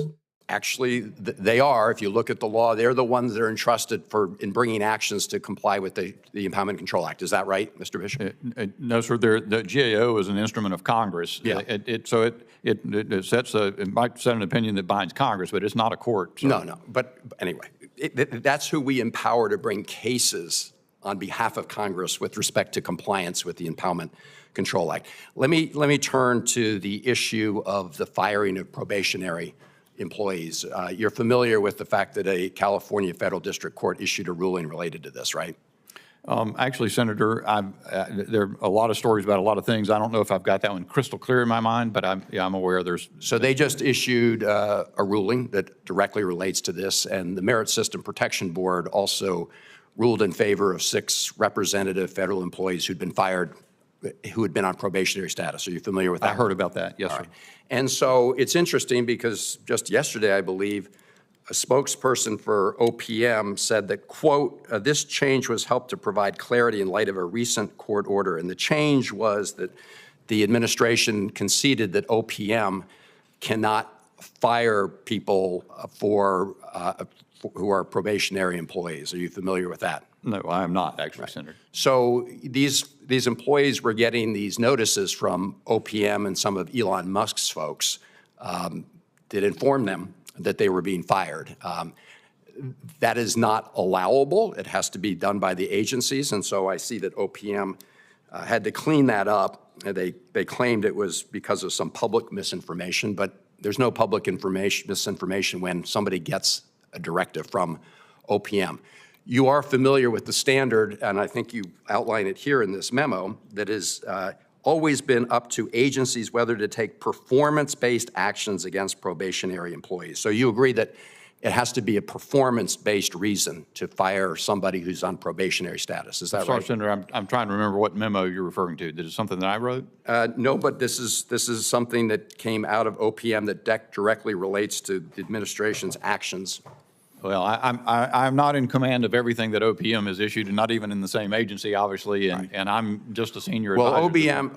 S7: Actually, they are. If you look at the law, they're the ones that are entrusted in bringing actions to comply with the Impoundment Control Act. Is that right, Mr. Bishop?
S4: No, sir. The GAO is an instrument of Congress.
S7: Yeah.
S4: It might set an opinion that binds Congress, but it's not a court. So.
S7: No. But anyway, that's who we empower to bring cases on behalf of Congress with respect to compliance with the Impoundment Control Act. Let me turn to the issue of the firing of probationary employees. You're familiar with the fact that a California federal district court issued a ruling related to this, right?
S4: Actually, Senator, there are a lot of stories about a lot of things. I don't know if I've got that one crystal clear in my mind, but I'm aware there's.
S7: So they just issued a ruling that directly relates to this, and the Merit System Protection Board also ruled in favor of 6 representative federal employees who'd been fired, who had been on probationary status. Are you familiar with that?
S4: I heard about that, yes, sir.
S7: And so it's interesting because just yesterday, I believe, a spokesperson for OPM said that, quote, this change was helped to provide clarity in light of a recent court order. And the change was that the administration conceded that OPM cannot fire people who are probationary employees. Are you familiar with that?
S4: No, I am not, actually, Senator.
S7: So these employees were getting these notices from OPM and some of Elon Musk's folks that informed them that they were being fired. That is not allowable. It has to be done by the agencies. And so I see that OPM had to clean that up. They claimed it was because of some public misinformation, but there's no public misinformation when somebody gets a directive from OPM. You are familiar with the standard, and I think you outline it here in this memo, that has always been up to agencies whether to take performance-based actions against probationary employees. So you agree that it has to be a performance-based reason to fire somebody who's on probationary status. Is that
S4: Sorry,
S7: right?
S4: Senator, I'm trying to remember what memo you're referring to. Is it something that I wrote?
S7: No, but this is something that came out of OPM that directly relates to the administration's actions.
S4: Well, I'm not in command of everything that OPM has issued, and not even in the same agency, obviously, and I'm just a senior
S7: Well,
S4: advisor.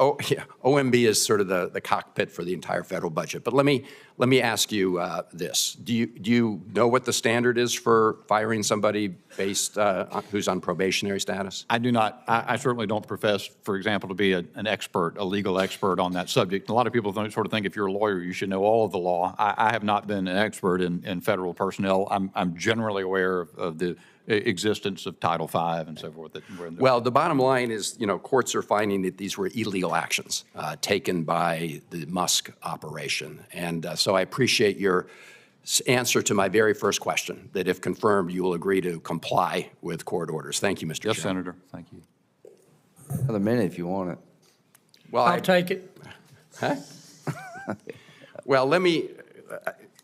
S7: OMB is sort of the cockpit for the entire federal budget. But let me ask you this: Do you know what the standard is for firing somebody based who's on probationary status?
S4: I do not. I certainly don't profess, for example, to be an expert, a legal expert on that subject. A lot of people sort of think if you're a lawyer, you should know all of the law. I have not been an expert in federal personnel. I'm generally aware of the existence of Title V and so forth.
S7: Well, the bottom line is, courts are finding that these were illegal actions taken by the Musk operation. And so I appreciate your answer to my very first question, that if confirmed, you will agree to comply with court orders. Thank you, Mr.
S4: Yes,
S7: Chairman.
S4: Senator. Thank you.
S1: Another minute if you want it.
S7: Well,
S8: I'll take it.
S7: Huh? Well,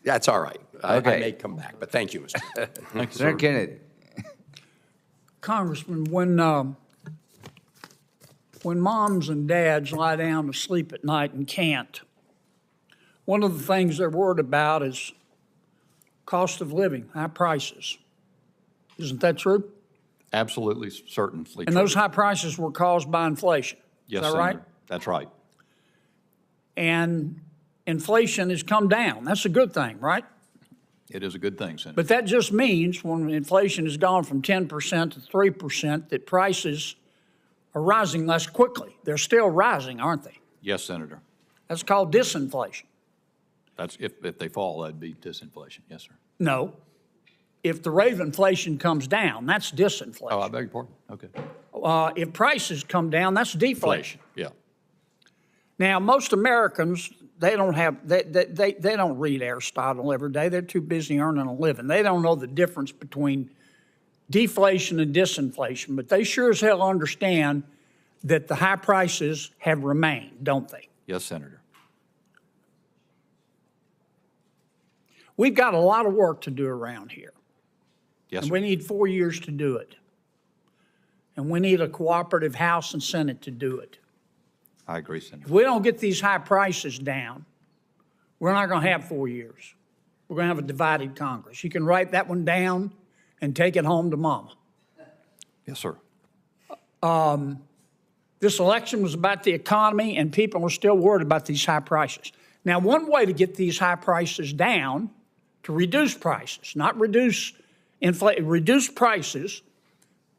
S7: that's all right. I
S1: Okay.
S7: may come back, but thank you, Mr.
S4: Thank you,
S1: Senator
S4: sir.
S1: Kennedy.
S8: Congressman, when moms and dads lie down to sleep at night and can't, one of the things they're worried about is cost of living, high prices. Isn't that true?
S4: Absolutely, certainly.
S8: And
S4: true.
S8: those high prices were caused by inflation.
S4: Yes,
S8: Is that
S4: Senator.
S8: right?
S4: That's right.
S8: And inflation has come down. That's a good thing, right?
S4: It is a good thing, Senator.
S8: But that just means when inflation has gone from 10% to 3%, that prices are rising less quickly. They're still rising, aren't they?
S4: Yes, Senator.
S8: That's called disinflation.
S4: That's if they fall, that'd be disinflation. Yes, sir.
S8: No. If the rate of inflation comes down, that's disinflation.
S4: Oh, I beg your pardon. Okay.
S8: If prices come down, that's deflation.
S4: Yeah.
S8: Now, most Americans, they don't read Aristotle every day. They're too busy earning a living. They don't know the difference between deflation and disinflation, but they sure as hell understand that the high prices have remained, don't they?
S4: Yes, Senator.
S8: We've got a lot of work to do around here.
S4: Yes,
S8: And
S4: sir.
S8: we need 4 years to do it. And we need a cooperative House and Senate to do it.
S4: I agree, Senator.
S8: If we don't get these high prices down, we're not going to have 4 years. We're going to have a divided Congress. You can write that one down and take it home to mama.
S4: Yes, sir.
S8: This election was about the economy, and people are still worried about these high prices. Now, one way to get these high prices down, to reduce prices, not reduce inflation, reduce prices,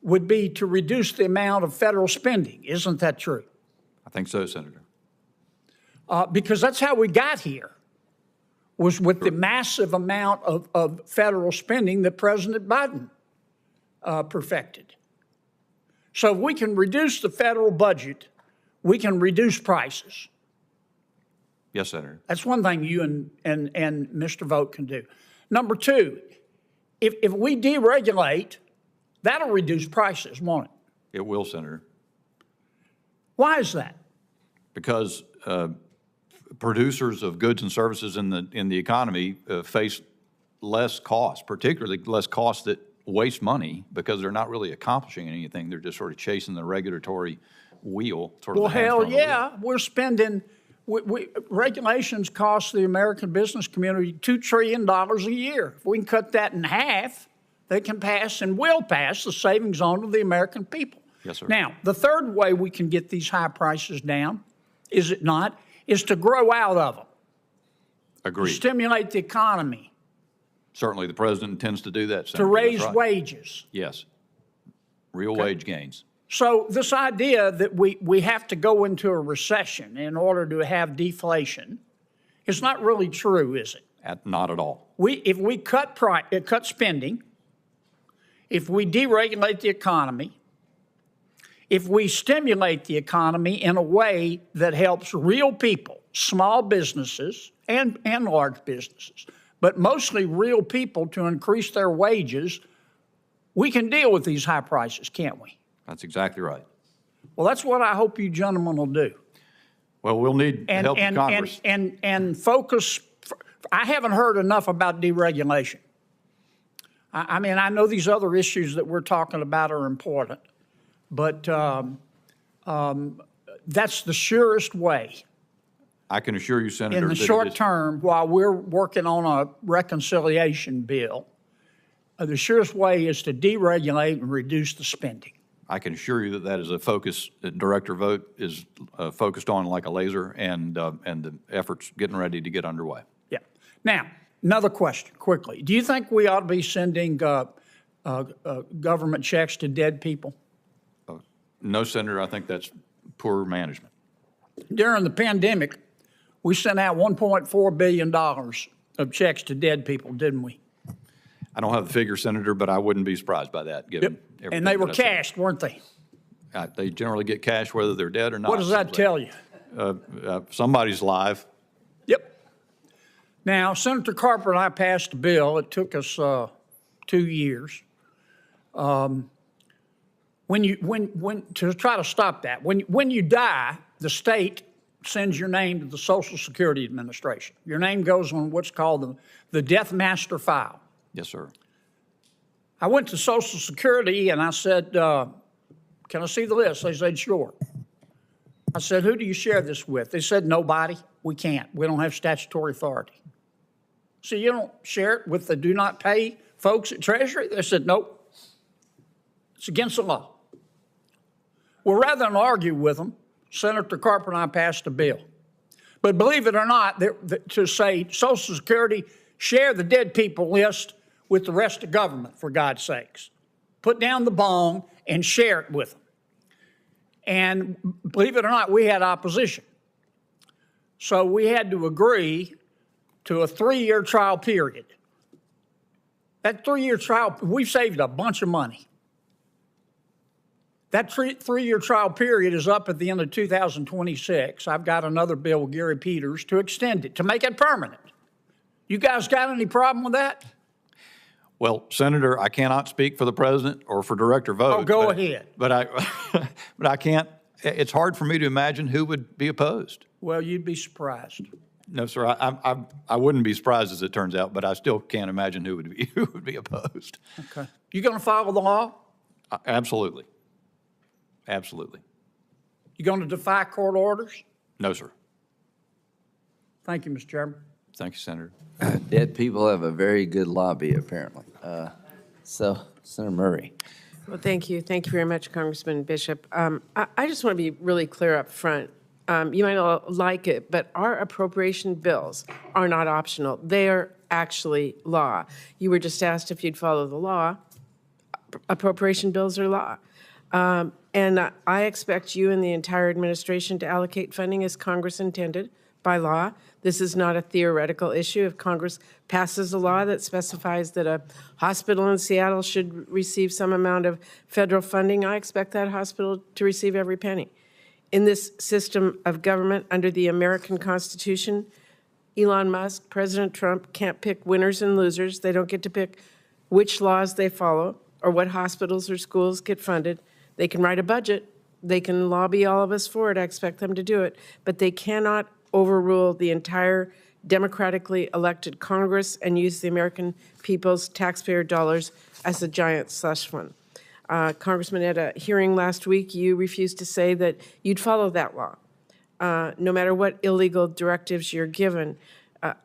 S8: would be to reduce the amount of federal spending. Isn't that true?
S4: I think so, Senator.
S8: Because that's how we got here, was with the massive amount of federal spending that President Biden perfected. So if we can reduce the federal budget, we can reduce prices.
S4: Yes, Senator.
S8: That's one thing you and Mr. Vogt can do. Number two, if we deregulate, that'll reduce prices, won't it?
S4: It will, Senator.
S8: Why is that?
S4: Because producers of goods and services in the economy face less costs, particularly less costs that waste money because they're not really accomplishing anything. They're just sort of chasing the regulatory wheel. Sort of
S8: Well,
S4: the hamster
S8: hell
S4: on the wheel.
S8: yeah, we're spending, regulations cost the American business community $2 trillion a year. If we can cut that in half, they can pass and will pass the savings on to the American people.
S4: Yes, sir.
S8: Now, the third way we can get these high prices down, is it not, is to grow out of them,
S4: Agreed.
S8: stimulate the economy,
S4: Certainly, the president intends to do that, Senator.
S8: to
S4: That's
S8: raise
S4: right.
S8: wages.
S4: Yes. Real wage gains.
S8: So this idea that we have to go into a recession in order to have deflation is not really true, is it?
S4: Not at all.
S8: If we cut spending, if we deregulate the economy, if we stimulate the economy in a way that helps real people, small businesses and large businesses, but mostly real people to increase their wages, we can deal with these high prices, can't we?
S4: That's exactly right.
S8: Well, that's what I hope you gentlemen will do.
S4: Well, we'll need
S8: And,
S4: help of Congress.
S8: and focus, I haven't heard enough about deregulation. I mean, I know these other issues that we're talking about are important, but that's the surest way
S4: I can assure you, Senator,
S8: in the
S4: that it
S8: short
S4: is-
S8: term, while we're working on a reconciliation bill, the surest way is to deregulate and reduce the spending.
S4: I can assure you that that is a focus that Director Vogt is focused on like a laser, and the effort's getting ready to get underway.
S8: Yeah. Now, another question, quickly. Do you think we ought to be sending government checks to dead people?
S4: No, Senator, I think that's poor management.
S8: During the pandemic, we sent out $1.4 billion of checks to dead people, didn't we?
S4: I don't have the figure, Senator, but I wouldn't be surprised by that, given everything.
S8: And they were
S4: that I've seen.
S8: cashed, weren't they?
S4: They generally get cash whether they're dead or not.
S8: What does that tell you?
S4: Somebody's live.
S8: Yep. Now, Senator Carper and I passed a bill. It took us 2 years. To try to stop that, when you die, the state sends your name to the Social Security Administration. Your name goes on what's called the Death Master File.
S4: Yes, sir.
S8: I went to Social Security and I said, can I see the list? They said, sure. I said, who do you share this with? They said, nobody. We can't. We don't have statutory authority. So you don't share it with the do not pay folks at Treasury? They said, nope. It's against the law. Well, rather than argue with them, Senator Carper and I passed a bill. But believe it or not, to say Social Security, share the dead people list with the rest of government, for God's sakes. Put down the bone and share it with them. And believe it or not, we had opposition. So we had to agree to a 3-year trial period. That 3-year trial, we've saved a bunch of money. That 3-year trial period is up at the end of 2026. I've got another bill with Gary Peters to extend it, to make it permanent. You guys got any problem with that?
S4: Well, Senator, I cannot speak for the president or for Director Vogt.
S8: Oh, go ahead.
S4: But I can't. It's hard for me to imagine who would be opposed.
S8: Well, you'd be surprised.
S4: No, sir. I wouldn't be surprised as it turns out, but I still can't imagine who would be opposed.
S8: Okay. You going to follow the law?
S4: Absolutely. Absolutely.
S8: You going to defy court orders?
S4: No, sir.
S8: Thank you, Mr. Chairman.
S4: Thank you, Senator.
S1: Dead people have a very good lobby, apparently. So, Senator Murray.
S9: Well, thank you. Thank you very much, Congressman Bishop. I just want to be really clear up front. You might not like it, but our appropriation bills are not optional. They are actually law. You were just asked if you'd follow the law. Appropriation bills are law. And I expect you and the entire administration to allocate funding as Congress intended by law. This is not a theoretical issue. If Congress passes a law that specifies that a hospital in Seattle should receive some amount of federal funding, I expect that hospital to receive every penny. In this system of government under the American Constitution, Elon Musk, President Trump can't pick winners and losers. They don't get to pick which laws they follow or what hospitals or schools get funded. They can write a budget. They can lobby all of us for it. I expect them to do it. But they cannot overrule the entire democratically elected Congress and use the American people's taxpayer dollars as a giant slush fund. Congressman, at a hearing last week, you refused to say that you'd follow that law, no matter what illegal directives you're given.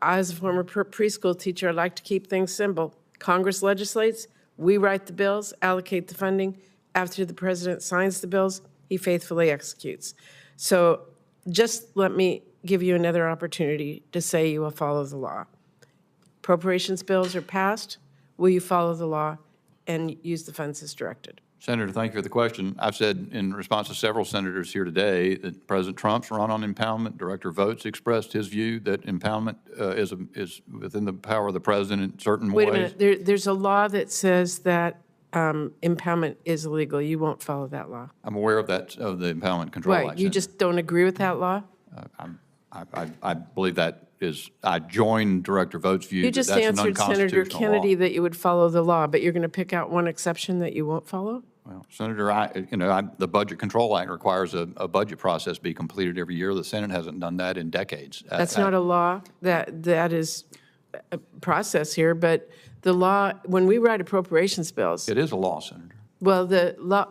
S9: As a former preschool teacher, I like to keep things simple. Congress legislates, we write the bills, allocate the funding. After the president signs the bills, he faithfully executes. So just let me give you another opportunity to say you will follow the law. Appropriations bills are passed. Will you follow the law and use the funds as directed?
S4: Senator, thank you for the question. I've said in response to several senators here today that President Trump's run on impoundment. Director Vogt's expressed his view that impoundment is within the power of the president in certain ways.
S9: Wait a minute. There's a law that says that impoundment is illegal. You won't follow that law.
S4: I'm aware of that, of the Impoundment Control Act.
S9: Right. You just don't agree with that law?
S4: I believe that I join Director Vogt's view
S9: You
S4: that
S9: just
S4: that's an
S9: answered Senator
S4: unconstitutional law.
S9: Kennedy that you would follow the law, but you're going to pick out one exception that you won't follow?
S4: Well, Senator, the Budget Control Act requires a budget process be completed every year. The Senate hasn't done that in decades.
S9: That's not a law, that is a process here, but the law, when we write appropriations bills,
S4: It is a law, Senator.
S9: well, the law,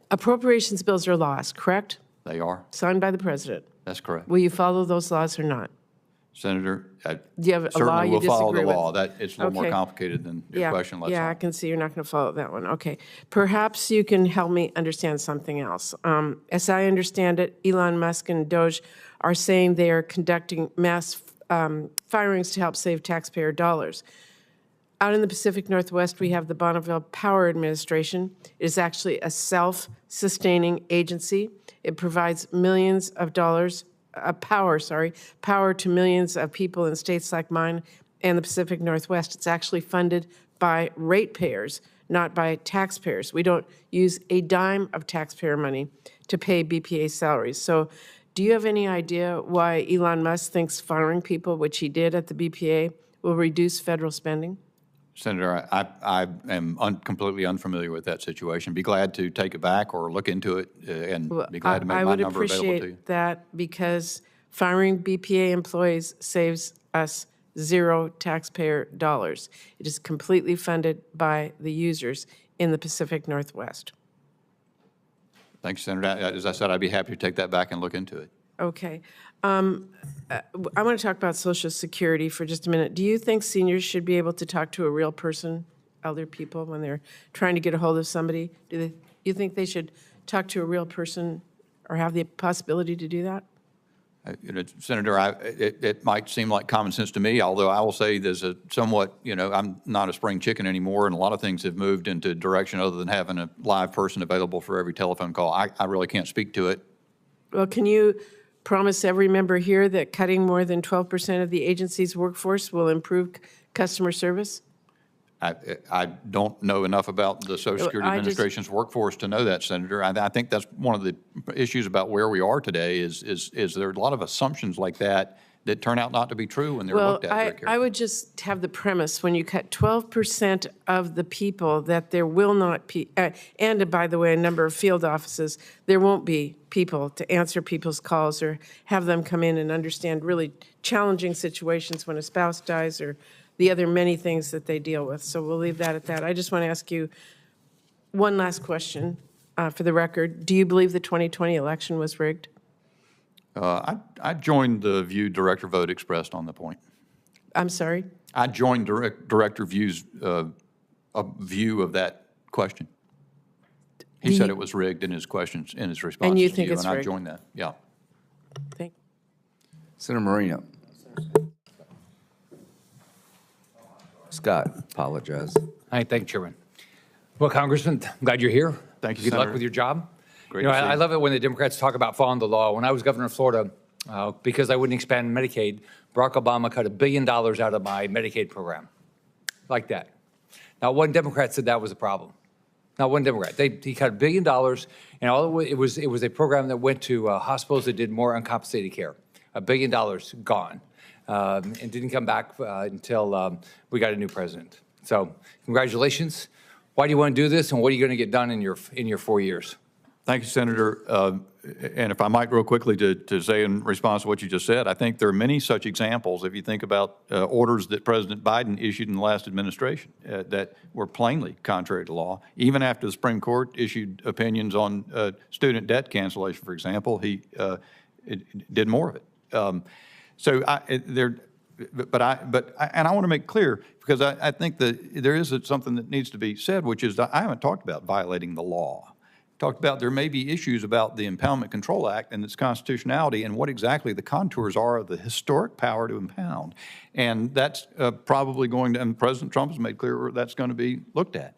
S9: appropriations bills are laws, correct?
S4: They are.
S9: Signed by the president.
S4: That's correct.
S9: Will you follow those laws or not?
S4: Senator,
S9: Do you have a law
S4: certainly
S9: you
S4: will follow the
S9: disagree with?
S4: law. It's a little more
S9: Okay.
S4: complicated than your
S9: Yeah,
S4: question lets
S9: yeah, I
S4: on.
S9: can see you're not going to follow that one. Okay. Perhaps you can help me understand something else. As I understand it, Elon Musk and Doge are saying they are conducting mass firings to help save taxpayer dollars. Out in the Pacific Northwest, we have the Bonneville Power Administration. It is actually a self-sustaining agency. It provides millions of dollars power to millions of people in states like mine and the Pacific Northwest. It's actually funded by ratepayers, not by taxpayers. We don't use a dime of taxpayer money to pay BPA salaries. So do you have any idea why Elon Musk thinks firing people, which he did at the BPA, will reduce federal spending?
S4: Senator, I am completely unfamiliar with that situation. Be glad to take it back or look into it and be glad to make my number available to
S9: I would
S4: you.
S9: appreciate that because firing BPA employees saves us zero taxpayer dollars. It is completely funded by the users in the Pacific Northwest.
S4: Thank you, Senator. As I said, I'd be happy to take that back and look into it.
S9: Okay. I want to talk about Social Security for just a minute. Do you think seniors should be able to talk to a real person, elder people, when they're trying to get a hold of somebody? Do you think they should talk to a real person or have the possibility to do that?
S4: Senator, it might seem like common sense to me, although I will say there's a somewhat, I'm not a spring chicken anymore, and a lot of things have moved into a direction other than having a live person available for every telephone call. I really can't speak to it.
S9: Well, can you promise every member here that cutting more than 12% of the agency's workforce will improve customer service?
S4: I don't know enough about the Social Security Administration's workforce to know that, Senator. I think that's one of the issues about where we are today is there are a lot of assumptions like that that turn out not to be true when they're looked at very carefully.
S9: I would just have the premise, when you cut 12% of the people, that there will not be, and by the way, a number of field offices, there won't be people to answer people's calls or have them come in and understand really challenging situations when a spouse dies or the other many things that they deal with. So we'll leave that at that. I just want to ask you one last question for the record. Do you believe the 2020 election was rigged?
S4: I joined the view Director Vogt expressed on the point.
S9: I'm sorry?
S4: I joined Director View's view of that question. He said it was rigged in his questions, in his responses
S9: And you
S4: to
S9: think
S4: you,
S9: it's
S4: and I
S9: rigged?
S4: joined that. Yeah.
S9: Thank
S1: Senator Moreno. Scott, apologize.
S10: Hi, thank you, Chairman. Well, Congressman, I'm glad you're here.
S4: Thank you,
S10: Good luck
S4: Senator.
S10: with your job.
S4: Great
S10: You know,
S4: to see
S10: I
S4: you.
S10: love it when the Democrats talk about following the law. When I was governor of Florida, because I wouldn't expand Medicaid, Barack Obama cut $1 billion out of my Medicaid program, like that. Not one Democrat said that was a problem. Not one Democrat. He cut $1 billion, and all it was a program that went to hospitals that did more uncompensated care. $1 billion gone, and didn't come back until we got a new president. So, congratulations. Why do you want to do this, and what are you going to get done in your 4 years?
S4: Thank you, Senator. And if I might real quickly to say in response to what you just said, I think there are many such examples if you think about orders that President Biden issued in the last administration that were plainly contrary to law. Even after the Supreme Court issued opinions on student debt cancellation, for example, he did more of it. And I want to make clear, because I think that there is something that needs to be said, which is that I haven't talked about violating the law. Talked about there may be issues about the Impoundment Control Act and its constitutionality and what exactly the contours are of the historic power to impound. And that's probably going to, and President Trump has made clear that's going to be looked at.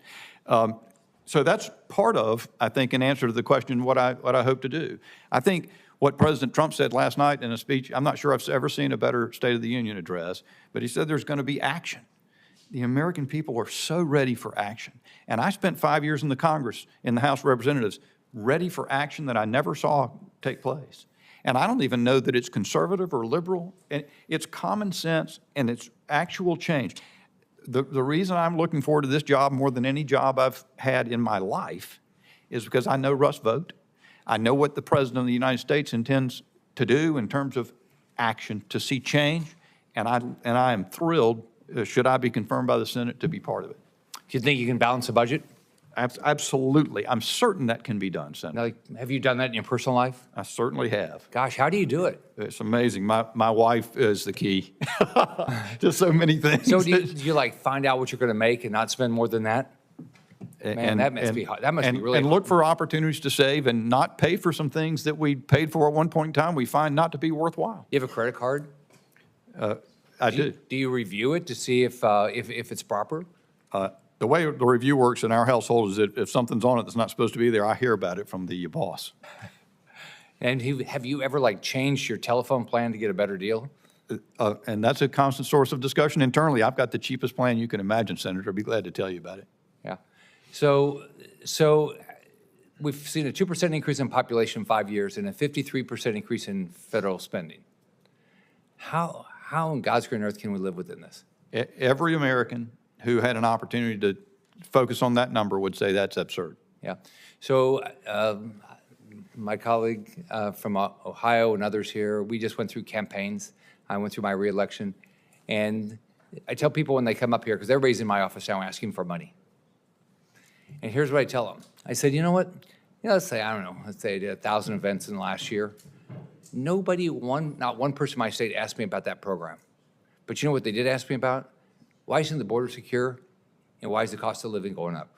S4: So that's part of, I think, in answer to the question, what I hope to do. I think what President Trump said last night in a speech, I'm not sure I've ever seen a better State of the Union address, but he said there's going to be action. The American people are so ready for action. And I spent 5 years in the Congress, in the House of Representatives, ready for action that I never saw take place. And I don't even know that it's conservative or liberal. And it's common sense and it's actual change. The reason I'm looking forward to this job more than any job I've had in my life is because I know Russ Vought. I know what the President of the United States intends to do in terms of action to see change. And I am thrilled, should I be confirmed by the Senate, to be part of it.
S10: Do you think you can balance a budget?
S4: Absolutely. I'm certain that can to Senator.
S10: Now, have you done that in your personal life?
S4: I certainly have.
S10: Gosh, how do you do it?
S4: It's amazing. My wife is the key to so many things.
S10: So do you like find out what you're going to make and not spend more than that? Man, that must be hard. That must be really
S4: And
S10: hard.
S4: look for opportunities to save and not pay for some things that we paid for at one point in time we find not to be worthwhile.
S10: You have a credit card?
S4: I do.
S10: Do you review it to see if it's proper?
S4: The way the review works in our household is that if something's on it that's not supposed to be there, I hear about it from the boss.
S10: And have you ever like changed your telephone plan to get a better deal?
S4: And that's a constant source of discussion internally. I've got the cheapest plan you can imagine, Senator. I'd be glad to tell you about it.
S10: Yeah. So we've seen a 2% increase in population in 5 years and a 53% increase in federal spending. How in God's green earth can we live within this?
S4: Every American who had an opportunity to focus on that number would say that's absurd.
S10: Yeah. So my colleague from Ohio and others here, we just went through campaigns. I went through my reelection. And I tell people when they come up here, because everybody's in my office now asking for money. And here's what I tell them. I said, you know what? Let's say, I don't know, let's say I did 1,000 events in the last year. Not one person in my state asked me about that program. But you know what they did ask me about? Why isn't the border secure? And why is the cost of living going up?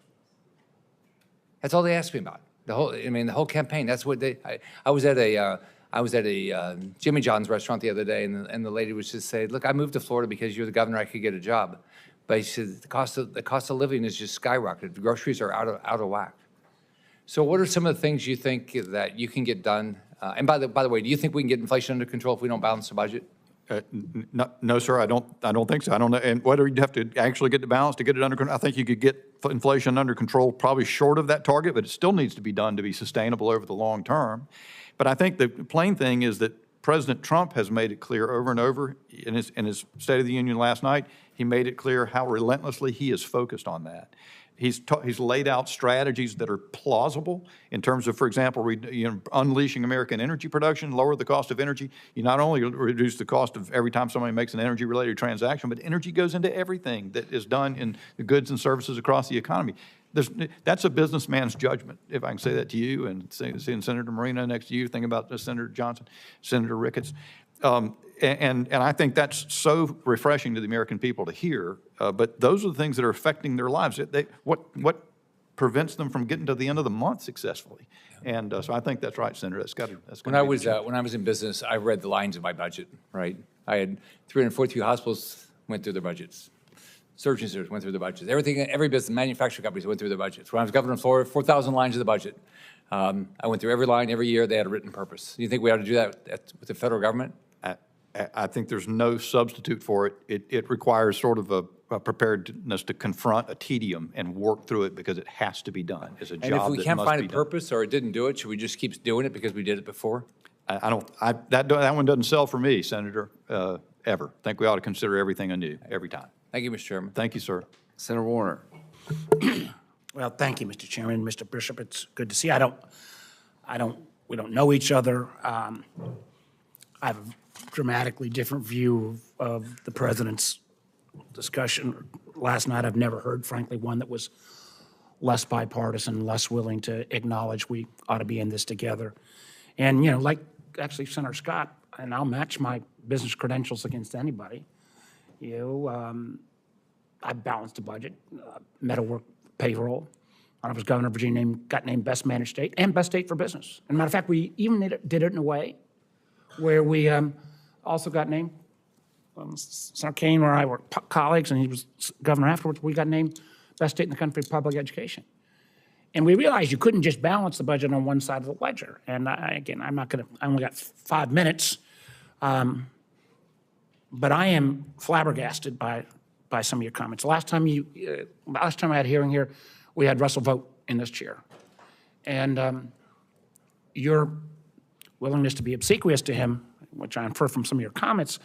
S10: That's all they asked me about. The whole campaign. That's what I was at a Jimmy John's restaurant the other day, and the lady was just saying, "Look, I moved to Florida because you're the governor. I could get a job." But she said the cost of living is just skyrocketed. The groceries are out of whack. So, what are some of the things you think that you can get done? And by the way, do you think we can get inflation under control if we don't balance the budget?
S4: No, sir, I don't think so. I don't know. And whether you'd have to actually get the balance to get it under control, I think you could get inflation under control probably short of that target, but it still needs to be done to be sustainable over the long term. But I think the plain thing is that President Trump has made it clear over and over in his State of the Union last night. He made it clear how relentlessly he is focused on that. He's laid out strategies that are plausible in terms of, for example, unleashing American energy production, lower the cost of energy. You not only reduce the cost of every time somebody makes an energy-related transaction, but energy goes into everything that is done in the goods and services across the economy. That's a businessman's judgment, if I can say that to you, and seeing Senator Moreno next to you, think about Senator Johnson, Senator Ricketts. And I think that's so refreshing to the American people to hear. But those are the things that are affecting their lives. What prevents them from getting to the end of the month successfully? And so I think that's right, Senator.
S10: When I was in business, I read the lines of my budget. Right, I had 343 hospitals went through their budgets. Surgeon centers went through the budgets. Every business, manufacturing companies went through their budgets. When I was governor of Florida, 4,000 lines of the budget. I went through every line every year. They had a written purpose. Do you think we ought to do that with the federal government?
S4: I think there's no substitute for it. It requires sort of a preparedness to confront a tedium and work through it because it has to be done. It's a job that must be done.
S10: And if we can't find a purpose or it didn't do it, should we just keep doing it because we did it before?
S4: That one doesn't sell for me, Senator, ever. I think we ought to consider everything anew every time.
S10: Thank you, Mr. Chairman.
S4: Thank you, sir.
S1: Senator Warner.
S11: Well, thank you, Mr. Chairman. Mr. Bishop, it's good to see you. We don't know each other. I have a dramatically different view of the president's discussion last night. I've never heard, frankly, one that was less bipartisan, less willing to acknowledge we ought to be in this together. And, like actually Senator Scott, and I'll match my business credentials against anybody. I balanced the budget, metal work, payroll. When I was governor of Virginia, got named best managed state and best state for business. As a matter of fact, we even did it in a way where we also got named, Senator Kane and I were colleagues, and he was governor afterwards. We got named best state in the country for public education. And we realized you couldn't just balance the budget on one side of the ledger. And I only got 5 minutes, but I am flabbergasted by some of your comments. Last time I had a hearing here, we had Russell Vought in this chair. And your willingness to be obsequious to him, which I infer from some of your comments,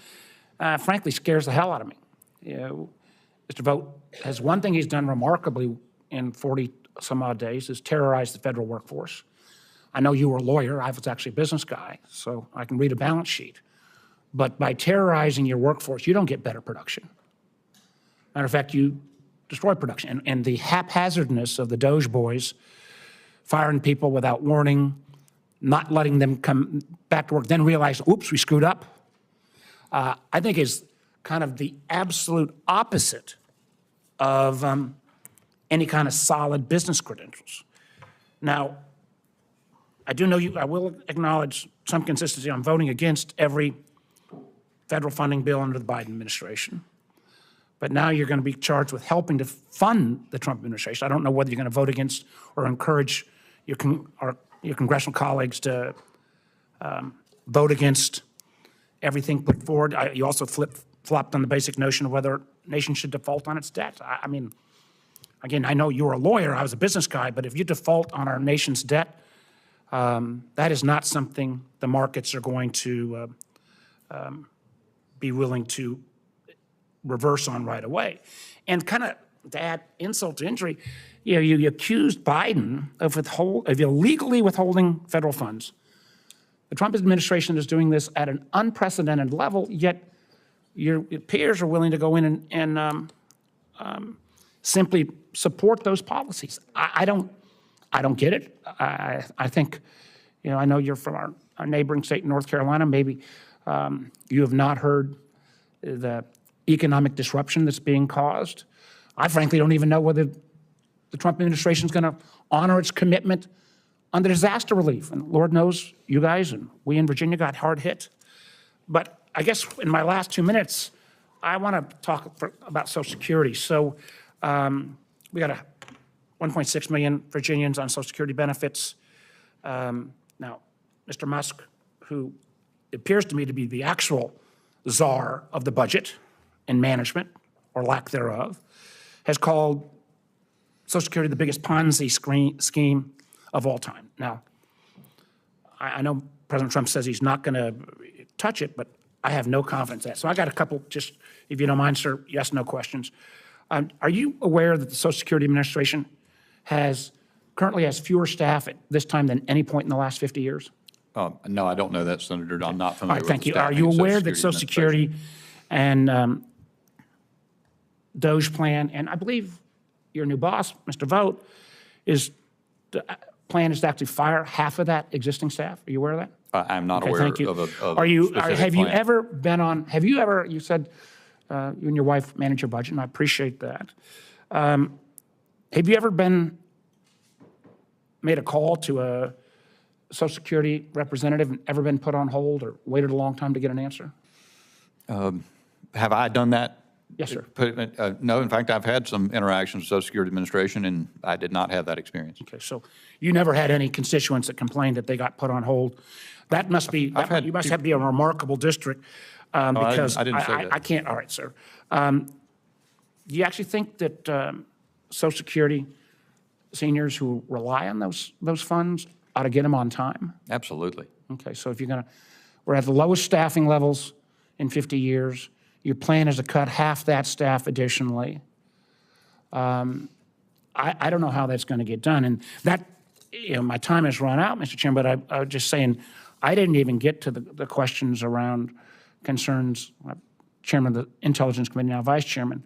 S11: frankly scares the hell out of me. You know, Mr. Vogt has one thing he's done remarkably in 40 some odd days is terrorize the federal workforce. I know you were a lawyer. I was actually a business guy, so I can read a balance sheet. But by terrorizing your workforce, you don't get better production. Matter of fact, you destroy production. And the haphazardness of the Doge boys firing people without warning, not letting them come back to work, then realize, oops, we screwed up, I think is kind of the absolute opposite of any kind of solid business credentials. Now, I do know you, I will acknowledge some consistency on voting against every federal funding bill under the Biden administration. But now you're going to be charged with helping to fund the Trump administration. I don't know whether you're going to vote against or encourage your congressional colleagues to vote against everything put forward. You also flopped on the basic notion of whether a nation should default on its debt. I mean, again, I know you were a lawyer, I was a business guy, but if you default on our nation's debt, that is not something the markets are going to be willing to reverse on right away. And kind of to add insult to injury, you know, you accused Biden of illegally withholding federal funds. The Trump administration is doing this at an unprecedented level, yet your peers are willing to go in and simply support those policies. I don't get it. I think, you know, I know you're from our neighboring state, North Carolina. Maybe you have not heard the economic disruption that's being caused. I frankly don't even know whether the Trump administration is going to honor its commitment on the disaster relief. And Lord knows you guys and we in Virginia got hard hit. But I guess in my last 2 minutes, I want to talk about Social Security. So we got 1.6 million Virginians on Social Security benefits. Now, Mr. Musk, who appears to me to be the actual czar of the budget and management, or lack thereof, has called Social Security the biggest Ponzi scheme of all time. Now, I know President Trump says he's not going to touch it, but I have no confidence in that. So I got a couple, just if you don't mind, sir, yes, no questions. Are you aware that the Social Security Administration currently has fewer staff at this time than any point in the last 50 years?
S4: No, I don't know that, Senator. I'm not
S11: All
S4: familiar
S11: right,
S4: with
S11: thank
S4: the
S11: you. Are
S4: staffing
S11: you
S4: of Social
S11: aware that Social Security and Doge plan, and I believe your new boss, Mr. Vogt, plan is to actually fire half of that existing staff? Are you aware of that?
S4: I'm not
S11: Okay,
S4: aware
S11: thank you.
S4: of a
S11: Have
S4: specific
S11: you
S4: plan.
S11: ever been on, you said you and your wife manage your budget, and I appreciate that. Have you ever made a call to a Social Security representative and ever been put on hold or waited a long time to get an answer?
S4: Have I done that?
S11: Yes, sir.
S4: No, in fact, I've had some interactions with Social Security Administration, and I did not have that experience.
S11: Okay, so you never had any constituents that complained that they got put on hold. That must be, you must have to be a remarkable district because
S4: I didn't say that.
S11: I can't, all right, sir. Do you actually think that Social Security seniors who rely on those funds ought to get them on time?
S4: Absolutely.
S11: Okay, so if we're at the lowest staffing levels in 50 years, your plan is to cut half that staff additionally. I don't know how that's going to get done. And that, you know, my time has run out, Mr. Chairman, but I was just saying, I didn't even get to the questions around concerns, Chairman of the Intelligence Committee, now Vice Chairman,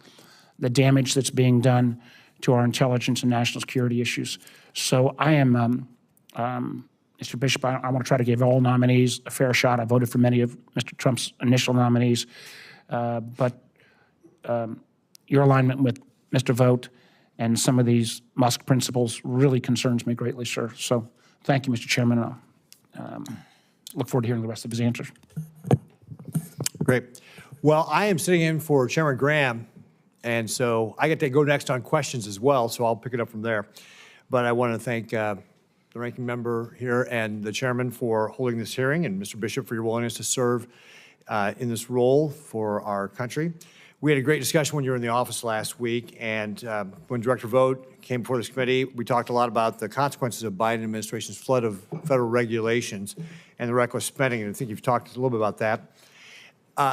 S11: the damage that's being done to our intelligence and national security issues. So I am, Mr. Bishop, I want to try to give all nominees a fair shot. I voted for many of Mr. Trump's initial nominees. But your alignment with Mr. Vogt and some of these Musk principles really concerns me greatly, sir. So thank you, Mr. Chairman. I'll look forward to hearing the rest of his answers.
S6: Great. Well, I am sitting in for Chairman Graham, and so I get to go next on questions as well, so I'll pick it up from there. But I want to thank the ranking member here and the chairman for holding this hearing, and Mr. Bishop for your willingness to serve in this role for our country. We had a great discussion when you were in the office last week, and when Director Vogt came before this committee, we talked a lot about the consequences of Biden administration's flood of federal regulations and the reckless spending, and I think you've talked a little bit about that.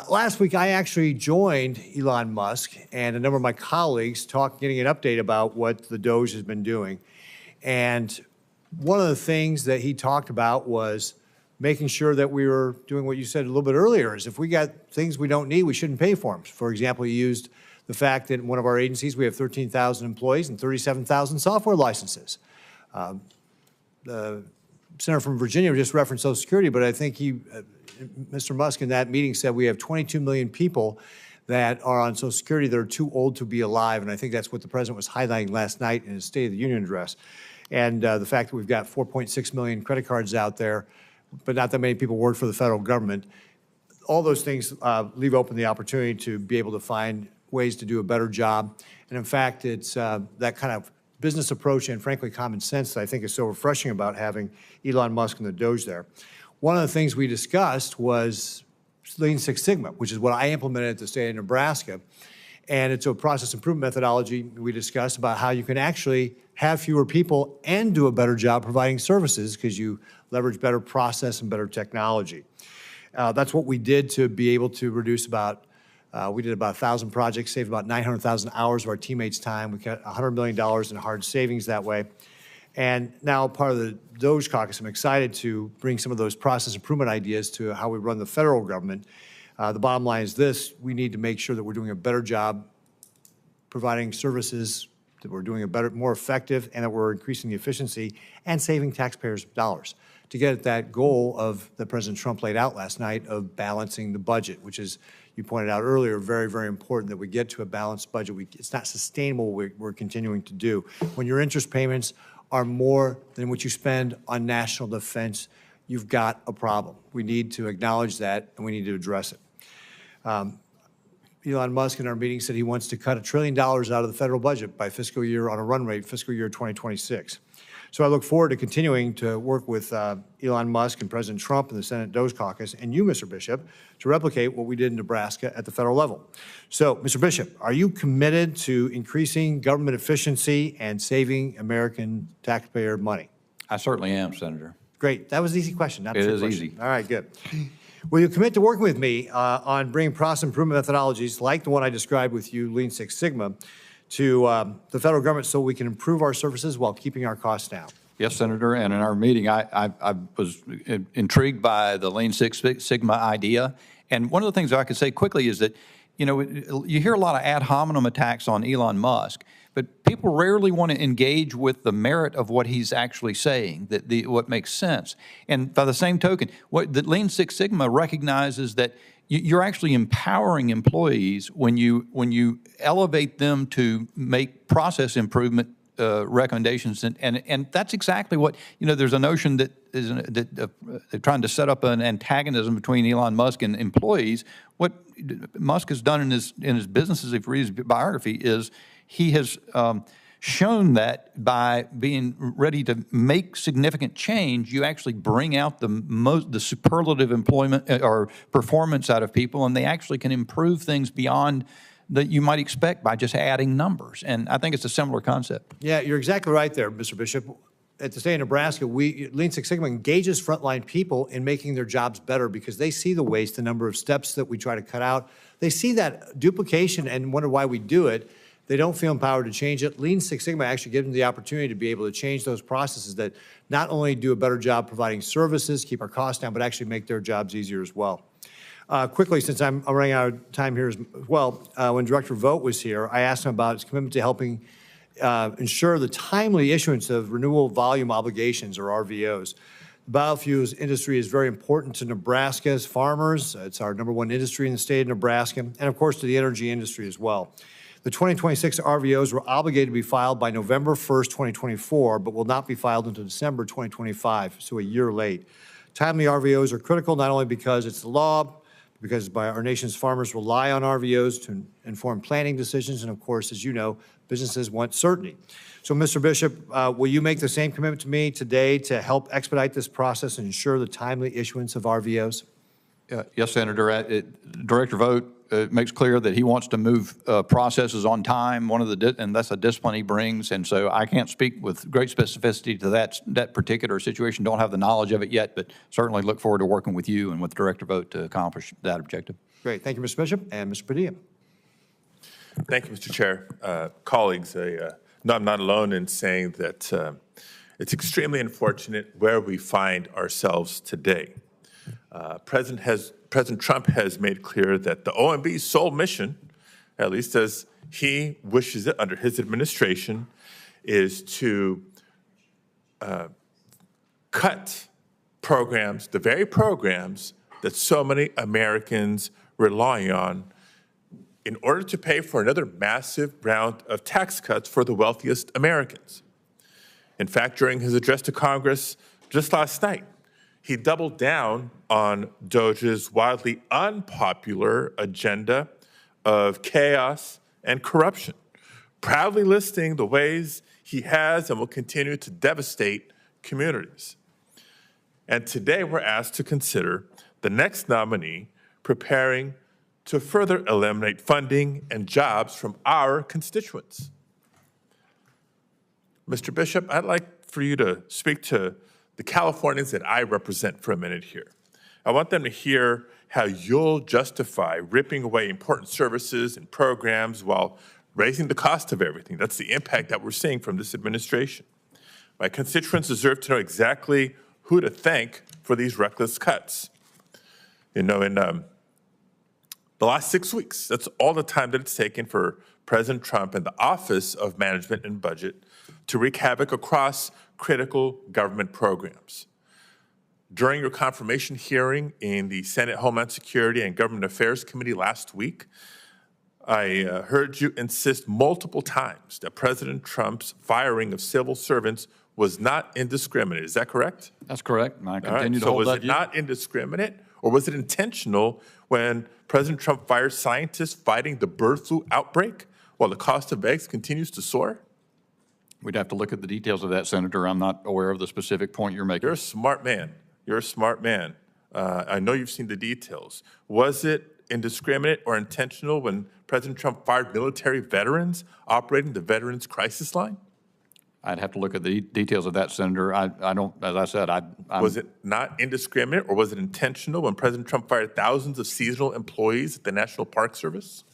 S6: Last week, I actually joined Elon Musk and a number of my colleagues getting an update about what the Doge has been doing. And one of the things that he talked about was making sure that we were doing what you said a little bit earlier, is if we got things we don't need, we shouldn't pay for them. For example, he used the fact that in one of our agencies, we have 13,000 employees and 37,000 software licenses. The senator from Virginia just referenced Social Security, but I think Mr. Musk in that meeting said we have 22 million people that are on Social Security that are too old to be alive, and I think that's what the president was highlighting last night in his State of the Union address. And the fact that we've got 4.6 million credit cards out there, but not that many people work for the federal government. All those things leave open the opportunity to be able to find ways to do a better job. And in fact, it's that kind of business approach and frankly common sense that I think is so refreshing about having Elon Musk and the Doge there. One of the things we discussed was Lean Six Sigma, which is what I implemented at the state of Nebraska. And it's a process improvement methodology we discussed about how you can actually have fewer people and do a better job providing services because you leverage better process and better technology. That's what we did to be able to reduce we did about 1,000 projects, saved about 900,000 hours of our teammates' time. We got $100 million in hard savings that way. And now part of the Doge caucus, I'm excited to bring some of those process improvement ideas to how we run the federal government. The bottom line is this: we need to make sure that we're doing a better job providing services, that we're doing more effective, and that we're increasing the efficiency and saving taxpayers dollars to get at that goal that President Trump laid out last night of balancing the budget, which is, you pointed out earlier, very, very important that we get to a balanced budget. It's not sustainable what we're continuing to do. When your interest payments are more than what you spend on national defense, you've got a problem. We need to acknowledge that, and we need to address it. Elon Musk in our meeting said he wants to cut $1 trillion out of the federal budget by fiscal year on a run rate, fiscal year 2026. So I look forward to continuing to work with Elon Musk and President Trump and the Senate Doge Caucus and you, Mr. Bishop, to replicate what we did in Nebraska at the federal level. So, Mr. Bishop, are you committed to increasing government efficiency and saving American taxpayer money?
S4: I certainly am, Senator.
S6: Great. That was an easy question. Not a
S4: It
S6: trick
S4: is
S6: question.
S4: easy.
S6: All right, good. Will you commit to working with me on bringing process improvement methodologies like the one I described with you, Lean Six Sigma, to the federal government so we can improve our services while keeping our costs down?
S4: Yes, Senator, and in our meeting, I was intrigued by the Lean Six Sigma idea. And one of the things I could say quickly is that, you hear a lot of ad hominem attacks on Elon Musk, but people rarely want to engage with the merit of what he's actually saying, what makes sense. And by the same token, the Lean Six Sigma recognizes that you're actually empowering employees when you elevate them to make process improvement recommendations, and that's exactly what, there's a notion that they're trying to set up an antagonism between Elon Musk and employees. What Musk has done in his businesses, if you read his biography, is he has shown that by being ready to make significant change, you actually bring out the superlative employment or performance out of people, and they actually can improve things beyond that you might expect by just adding numbers. And I think it's a similar concept.
S6: Yeah, you're exactly right there, Mr. Bishop. At the state of Nebraska, Lean Six Sigma engages frontline people in making their jobs better because they see the waste, the number of steps that we try to cut out. They see that duplication and wonder why we do it. They don't feel empowered to change it. Lean Six Sigma actually gives them the opportunity to be able to change those processes that not only do a better job providing services, keep our costs down, but actually make their jobs easier as well. Quickly, since I'm running out of time here as well, when Director Vogt was here, I asked him about his commitment to helping ensure the timely issuance of renewable volume obligations, or RVOs. The biofuels industry is very important to Nebraska's farmers. It's our #1 industry in the state of Nebraska, and of course to the energy industry as well. The 2026 RVOs were obligated to be filed by November 1st, 2024, but will not be filed until December 2025, so a year late. Timely RVOs are critical not only because it's the law, because our nation's farmers rely on RVOs to inform planning decisions, and of course, as you know, businesses want certainty. So, Mr. Bishop, will you make the same commitment to me today to help expedite this process and ensure the timely issuance of RVOs?
S4: Yes, Senator. Director Vogt makes clear that he wants to move processes on time. And that's a discipline he brings. And so I can't speak with great specificity to that particular situation. Don't have the knowledge of it yet, but certainly look forward to working with you and with Director Vogt to accomplish that objective.
S6: Great. Thank you, Mr. Bishop. And Mr. Padilla.
S12: Thank you, Mr. Chair. Colleagues, no, I'm not alone in saying that it's extremely unfortunate where we find ourselves today. President Trump has made clear that the OMB's sole mission, at least as he wishes it under his administration, is to cut programs, the very programs that so many Americans rely on in order to pay for another massive round of tax cuts for the wealthiest Americans. In fact, during his address to Congress just last night, he doubled down on DOJ's wildly unpopular agenda of chaos and corruption, proudly listing the ways he has and will continue to devastate communities. And today we're asked to consider the next nominee preparing to further eliminate funding and jobs from our constituents. Mr. Bishop, I'd like for you to speak to the Californians that I represent for a minute here. I want them to hear how you'll justify ripping away important services and programs while raising the cost of everything. That's the impact that we're seeing from this administration. My constituents deserve to know exactly who to thank for these reckless cuts. You know, in the last 6 weeks, that's all the time that it's taken for President Trump and the Office of Management and Budget to wreak havoc across critical government programs. During your confirmation hearing in the Senate Homeland Security and Government Affairs Committee last week, I heard you insist multiple times that President Trump's firing of civil servants was not indiscriminate. Is that correct?
S4: That's correct. And I
S12: All right.
S4: continue to
S12: So
S4: hold
S12: was
S4: that
S12: it
S4: view.
S12: not indiscriminate, or was it intentional when President Trump fired scientists fighting the bird flu outbreak while the cost of eggs continues to soar?
S4: We'd have to look at the details of that, Senator. I'm not aware of the specific point you're making.
S12: You're a smart man. You're a smart man. I know you've seen the details. Was it indiscriminate or intentional when President Trump fired military veterans operating the Veterans Crisis Line?
S4: I'd have to look at the details of that, Senator. I don't, as I said, I'm.
S12: Was it not indiscriminate or was it intentional when President Trump fired thousands of seasonal employees at the National Park Service?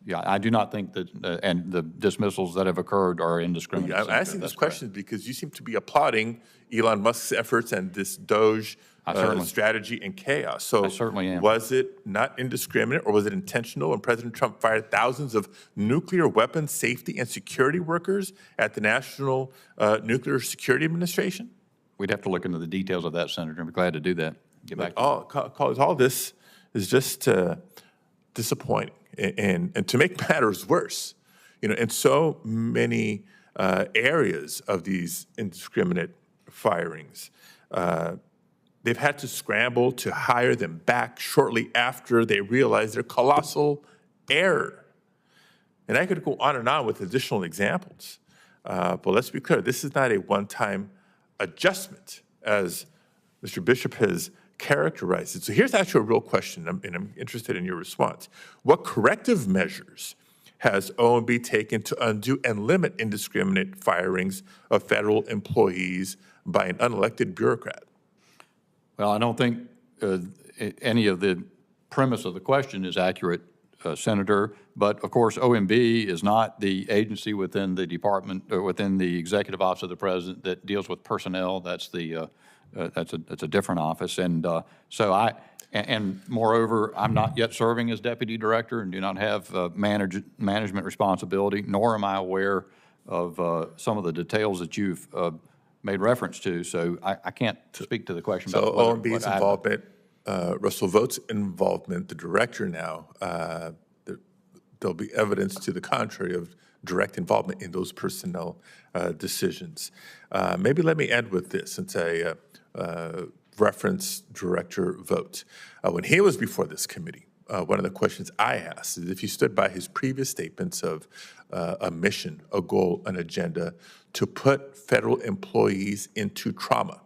S4: Yeah, I do not think that, and the dismissals that have occurred are indiscriminate.
S12: I'm
S4: Senator.
S12: asking
S4: That's
S12: this question because you seem to be applauding Elon Musk's efforts and this DOJ strategy and chaos. So
S4: I certainly am.
S12: Was it not indiscriminate or was it intentional when President Trump fired thousands of nuclear weapons safety and security workers at the National Nuclear Security Administration?
S4: We'd have to look into the details of that, Senator. I'd be glad to do that. Get back to you.
S12: All this is just disappointing. And to make matters worse, you know, in so many areas of these indiscriminate firings, they've had to scramble to hire them back shortly after they realize their colossal error. And I could go on and on with additional examples. But let's be clear, this is not a one-time adjustment, as Mr. Bishop has characterized it. So here's actually a real question, and I'm interested in your response. What corrective measures has OMB taken to undo and limit indiscriminate firings of federal employees by an unelected bureaucrat?
S4: Well, I don't think any of the premise of the question is accurate, Senator. But of course, OMB is not the agency within the department or within the Executive Office of the President that deals with personnel. That's a different office. And and moreover, I'm not yet serving as Deputy Director and do not have management responsibility, nor am I aware of some of the details that you've made reference to. So I can't speak to the question about
S12: So OMB's involvement, Russell Vogt's involvement, the director now, there'll be evidence to the contrary of direct involvement in those personnel decisions. Maybe let me end with this, since I reference Director Vogt. When he was before this committee, one of the questions I asked is if he stood by his previous statements of a mission, a goal, an agenda to put federal employees into trauma.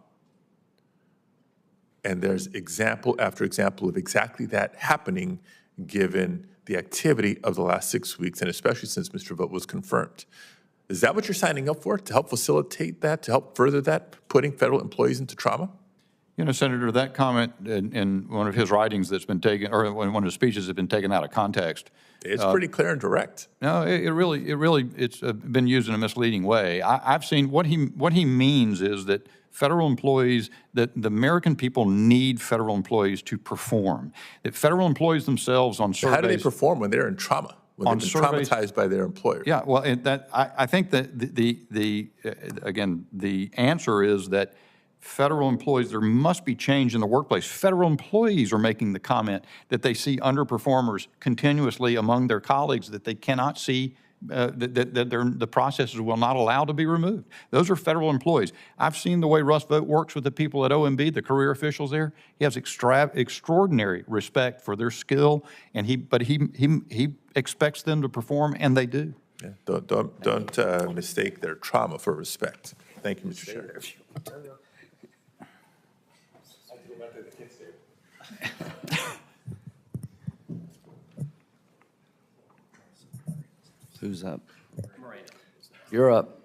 S12: And there's example after example of exactly that happening given the activity of the last 6 weeks, and especially since Mr. Vogt was confirmed. Is that what you're signing up for, to help facilitate that, to help further that, putting federal employees into trauma?
S4: You know, Senator, that comment in one of his writings that's been taken, or one of his speeches has been taken out of context.
S12: It's pretty clear and direct.
S4: No, it's been used in a misleading way. I've seen what he means is that federal employees, that the American people need federal employees to perform. That federal employees themselves on surveys.
S12: How do they perform when they're in trauma, when they've been traumatized by their employer?
S4: Yeah, well, I think that again, the answer is that federal employees, there must be change in the workplace. Federal employees are making the comment that they see underperformers continuously among their colleagues, that they cannot see, that the processes will not allow to be removed. Those are federal employees. I've seen the way Russ Vogt works with the people at OMB, the career officials there. He has extraordinary respect for their skill, and he expects them to perform, and they do.
S12: Yeah, don't mistake their trauma for respect. Thank you, Mr. Chair.
S1: Who's up? You're up.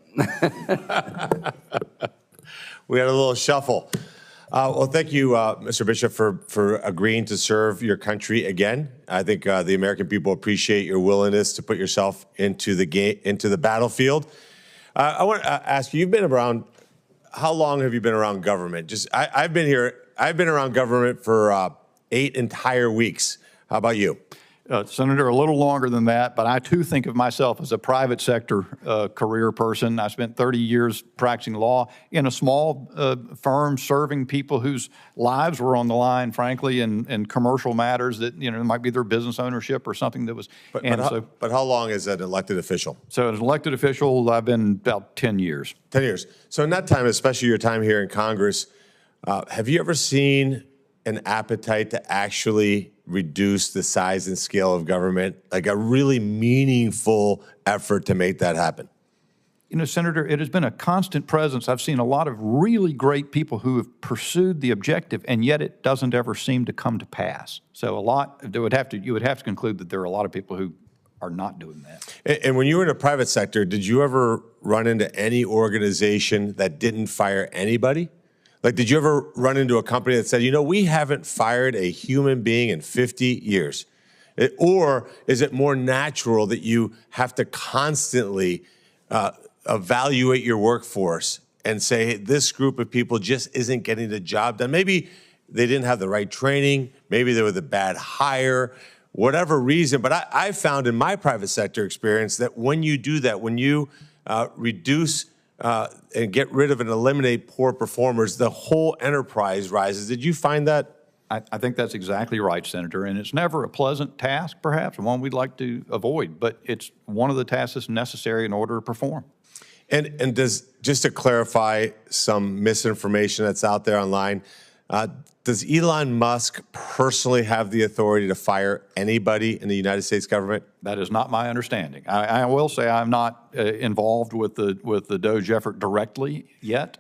S13: We had a little shuffle. Well, thank you, Mr. Bishop, for agreeing to serve your country again. I think the American people appreciate your willingness to put yourself into the battlefield. I want to ask you, you've been around, how long have you been around government? I've been around government for 8 entire weeks. How about you?
S4: Senator, a little longer than that, but I too think of myself as a private sector career person. I spent 30 years practicing law in a small firm, serving people whose lives were on the line, frankly, in commercial matters that, you know, might be their business ownership or something that was.
S13: But how long as an elected official?
S4: So as an elected official, I've been about 10 years.
S13: 10 years. So in that time, especially your time here in Congress, have you ever seen an appetite to actually reduce the size and scale of government, like a really meaningful effort to make that happen?
S4: You know, Senator, it has been a constant presence. I've seen a lot of really great people who have pursued the objective, and yet it doesn't ever seem to come to pass. So you would have to conclude that there are a lot of people who are not doing that.
S13: And when you were in the private sector, did you ever run into any organization that didn't fire anybody? Like, did you ever run into a company that said, you know, we haven't fired a human being in 50 years? Or is it more natural that you have to constantly evaluate your workforce and say, hey, this group of people just isn't getting the job done? Maybe they didn't have the right training. Maybe they were the bad hire, whatever reason. But I found in my private sector experience that when you do that, when you reduce and get rid of and eliminate poor performers, the whole enterprise rises. Did you find that?
S4: I think that's exactly right, Senator. And it's never a pleasant task, perhaps, one we'd like to avoid, but it's one of the tasks that's necessary in order to perform.
S13: And just to clarify some misinformation that's out there online, does Elon Musk personally have the authority to fire anybody in the United States government?
S4: That is not my understanding. I will say I'm not involved with the Doge effort directly yet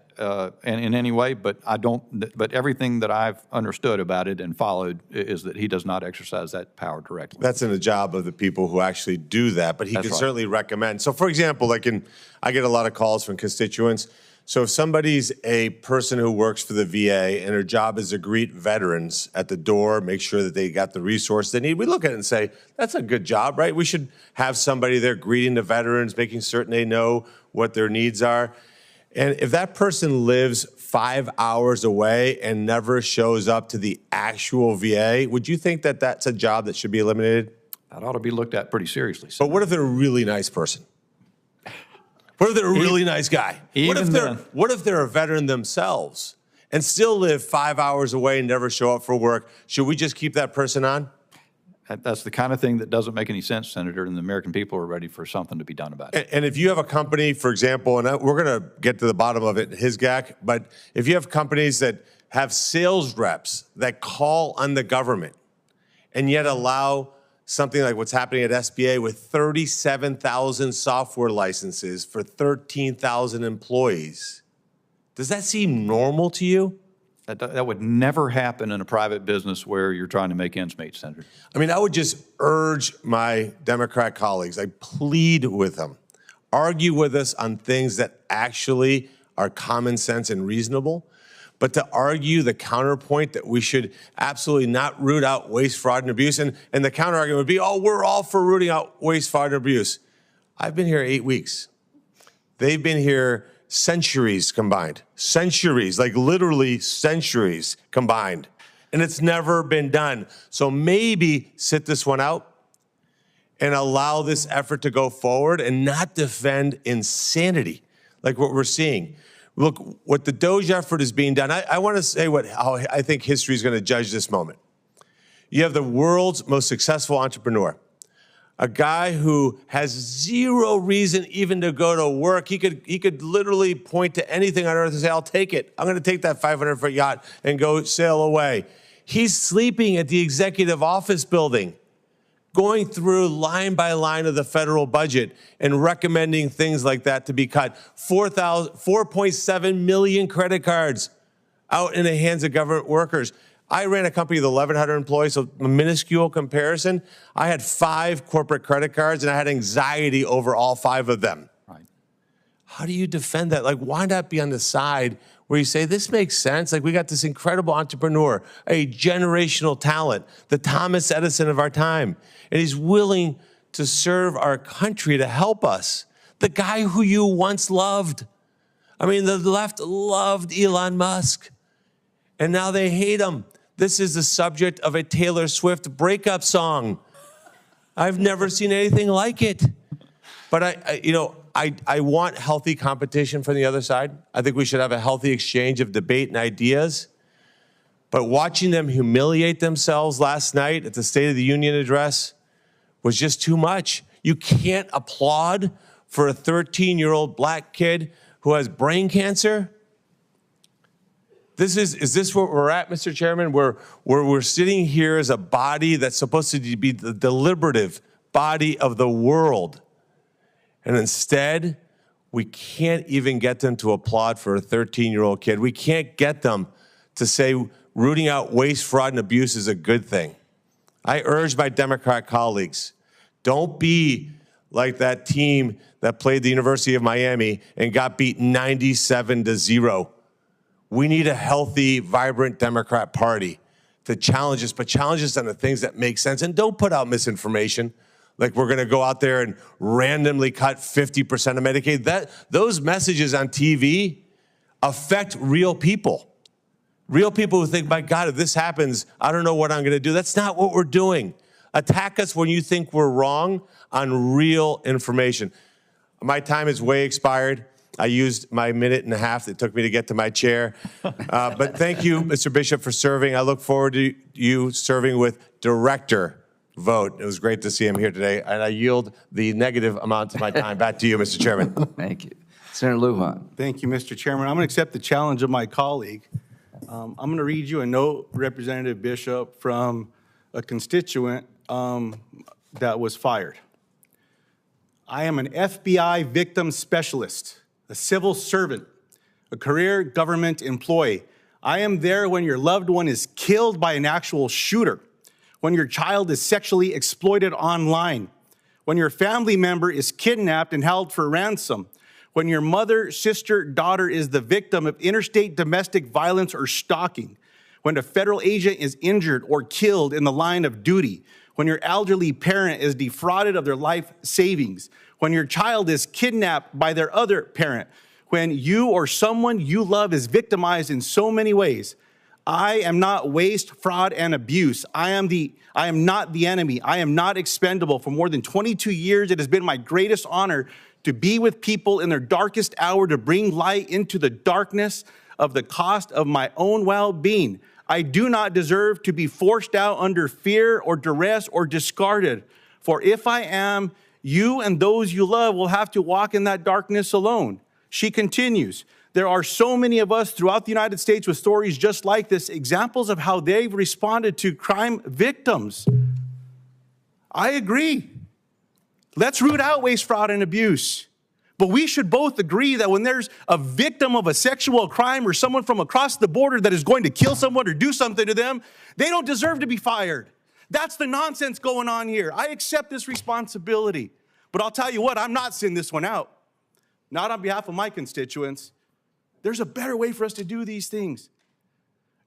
S4: in any way, but But everything that I've understood about it and followed is that he does not exercise that power directly.
S13: That's in the job of the people who actually do that, but he can certainly recommend. So, for example, I get a lot of calls from constituents. So if somebody's a person who works for the VA and her job is to greet veterans at the door, make sure that they got the resource they need, we look at it and say, that's a good job, right? We should have somebody there greeting the veterans, making certain they know what their needs are. And if that person lives 5 hours away and never shows up to the actual VA, would you think that that's a job that should be eliminated?
S4: That ought to be looked at pretty seriously.
S13: But what if they're a really nice person? What if they're a really nice guy? What if they're a veteran themselves and still live 5 hours away and never show up for work? Should we just keep that person on?
S4: That's the kind of thing that doesn't make any sense, Senator, and the American people are ready for something to be done about it.
S13: And if you have a company, for example, and we're going to get to the bottom of it, HISGAC, but if you have companies that have sales reps that call on the government and yet allow something like what's happening at SBA with 37,000 software licenses for 13,000 employees. Does that seem normal to you?
S4: That would never happen in a private business where you're trying to make ends meet, Senator.
S13: I mean, I would just urge my Democrat colleagues, I plead with them, argue with us on things that actually are common sense and reasonable. But to argue the counterpoint that we should absolutely not root out waste, fraud, and abuse, and the counter-argument would be, oh, we're all for rooting out waste, fraud, and abuse. I've been here 8 weeks. They've been here centuries combined. Centuries, like literally centuries combined. And it's never been done. So maybe sit this one out and allow this effort to go forward and not defend insanity like what we're seeing. Look, what the DOGE effort is being done, I want to say how I think history is going to judge this moment. You have the world's most successful entrepreneur, a guy who has zero reason even to go to work. He could literally point to anything on earth and say, I'll take it. I'm going to take that 500-foot yacht and go sail away. He's sleeping at the executive office building, going through line by line of the federal budget and recommending things like that to be cut. 4.7 million credit cards out in the hands of government workers. I ran a company with 1,100 employees, so a minuscule comparison. I had 5 corporate credit cards, and I had anxiety over all 5 of them.
S4: Right.
S13: How do you defend that? Like, why not be on the side where you say, this makes sense? Like, we got this incredible entrepreneur, a generational talent, the Thomas Edison of our time, and he's willing to serve our country to help us. The guy who you once loved. I mean, the left loved Elon Musk, and now they hate him. This is the subject of a Taylor Swift breakup song. I've never seen anything like it. But I want healthy competition from the other side. I think we should have a healthy exchange of debate and ideas. But watching them humiliate themselves last night at the State of the Union address was just too much. You can't applaud for a 13-year-old black kid who has brain cancer. Is this where we're at, Mr. Chairman? Where we're sitting here as a body that's supposed to be the deliberative body of the world. And instead, we can't even get them to applaud for a 13-year-old kid. We can't get them to say rooting out waste, fraud, and abuse is a good thing. I urge my Democrat colleagues, don't be like that team that played the University of Miami and got beat 97-0. We need a healthy, vibrant Democrat Party to challenge us, but challenge us on the things that make sense. And don't put out misinformation, like we're going to go out there and randomly cut 50% of Medicaid. Those messages on TV affect real people. Real people who think, my God, if this happens, I don't know what I'm going to do. That's not what we're doing. Attack us when you think we're wrong on real information. My time is way expired. I used my minute and a half that took me to get to my chair. But thank you, Mr. Bishop, for serving. I look forward to you serving with director vote. It was great to see him here today. And I yield the negative amount of my time back to you, Mr. Chairman.
S1: Thank you. Senator Lujan.
S14: Thank you, Mr. Chairman. I'm going to accept the challenge of my colleague. I'm going to read you a note, Representative Bishop, from a constituent that was fired. I am an FBI victim specialist, a civil servant, a career government employee. I am there when your loved one is killed by an actual shooter, when your child is sexually exploited online, when your family member is kidnapped and held for ransom, when your mother, sister, daughter is the victim of interstate domestic violence or stalking, when a federal agent is injured or killed in the line of duty, when your elderly parent is defrauded of their life savings, when your child is kidnapped by their other parent, when you or someone you love is victimized in so many ways. I am not waste, fraud, and abuse. I am not the enemy. I am not expendable. For more than 22 years, it has been my greatest honor to be with people in their darkest hour, to bring light into the darkness of the cost of my own well-being. I do not deserve to be forced out under fear or duress or discarded. For if I am, you and those you love will have to walk in that darkness alone. She continues, there are so many of us throughout the United States with stories just like this, examples of how they've responded to crime victims. I agree. Let's root out waste, fraud, and abuse. But we should both agree that when there's a victim of a sexual crime or someone from across the border that is going to kill someone or do something to them, they don't deserve to be fired. That's the nonsense going on here. I accept this responsibility. But I'll tell you what, I'm not sending this one out. Not on behalf of my constituents. There's a better way for us to do these things.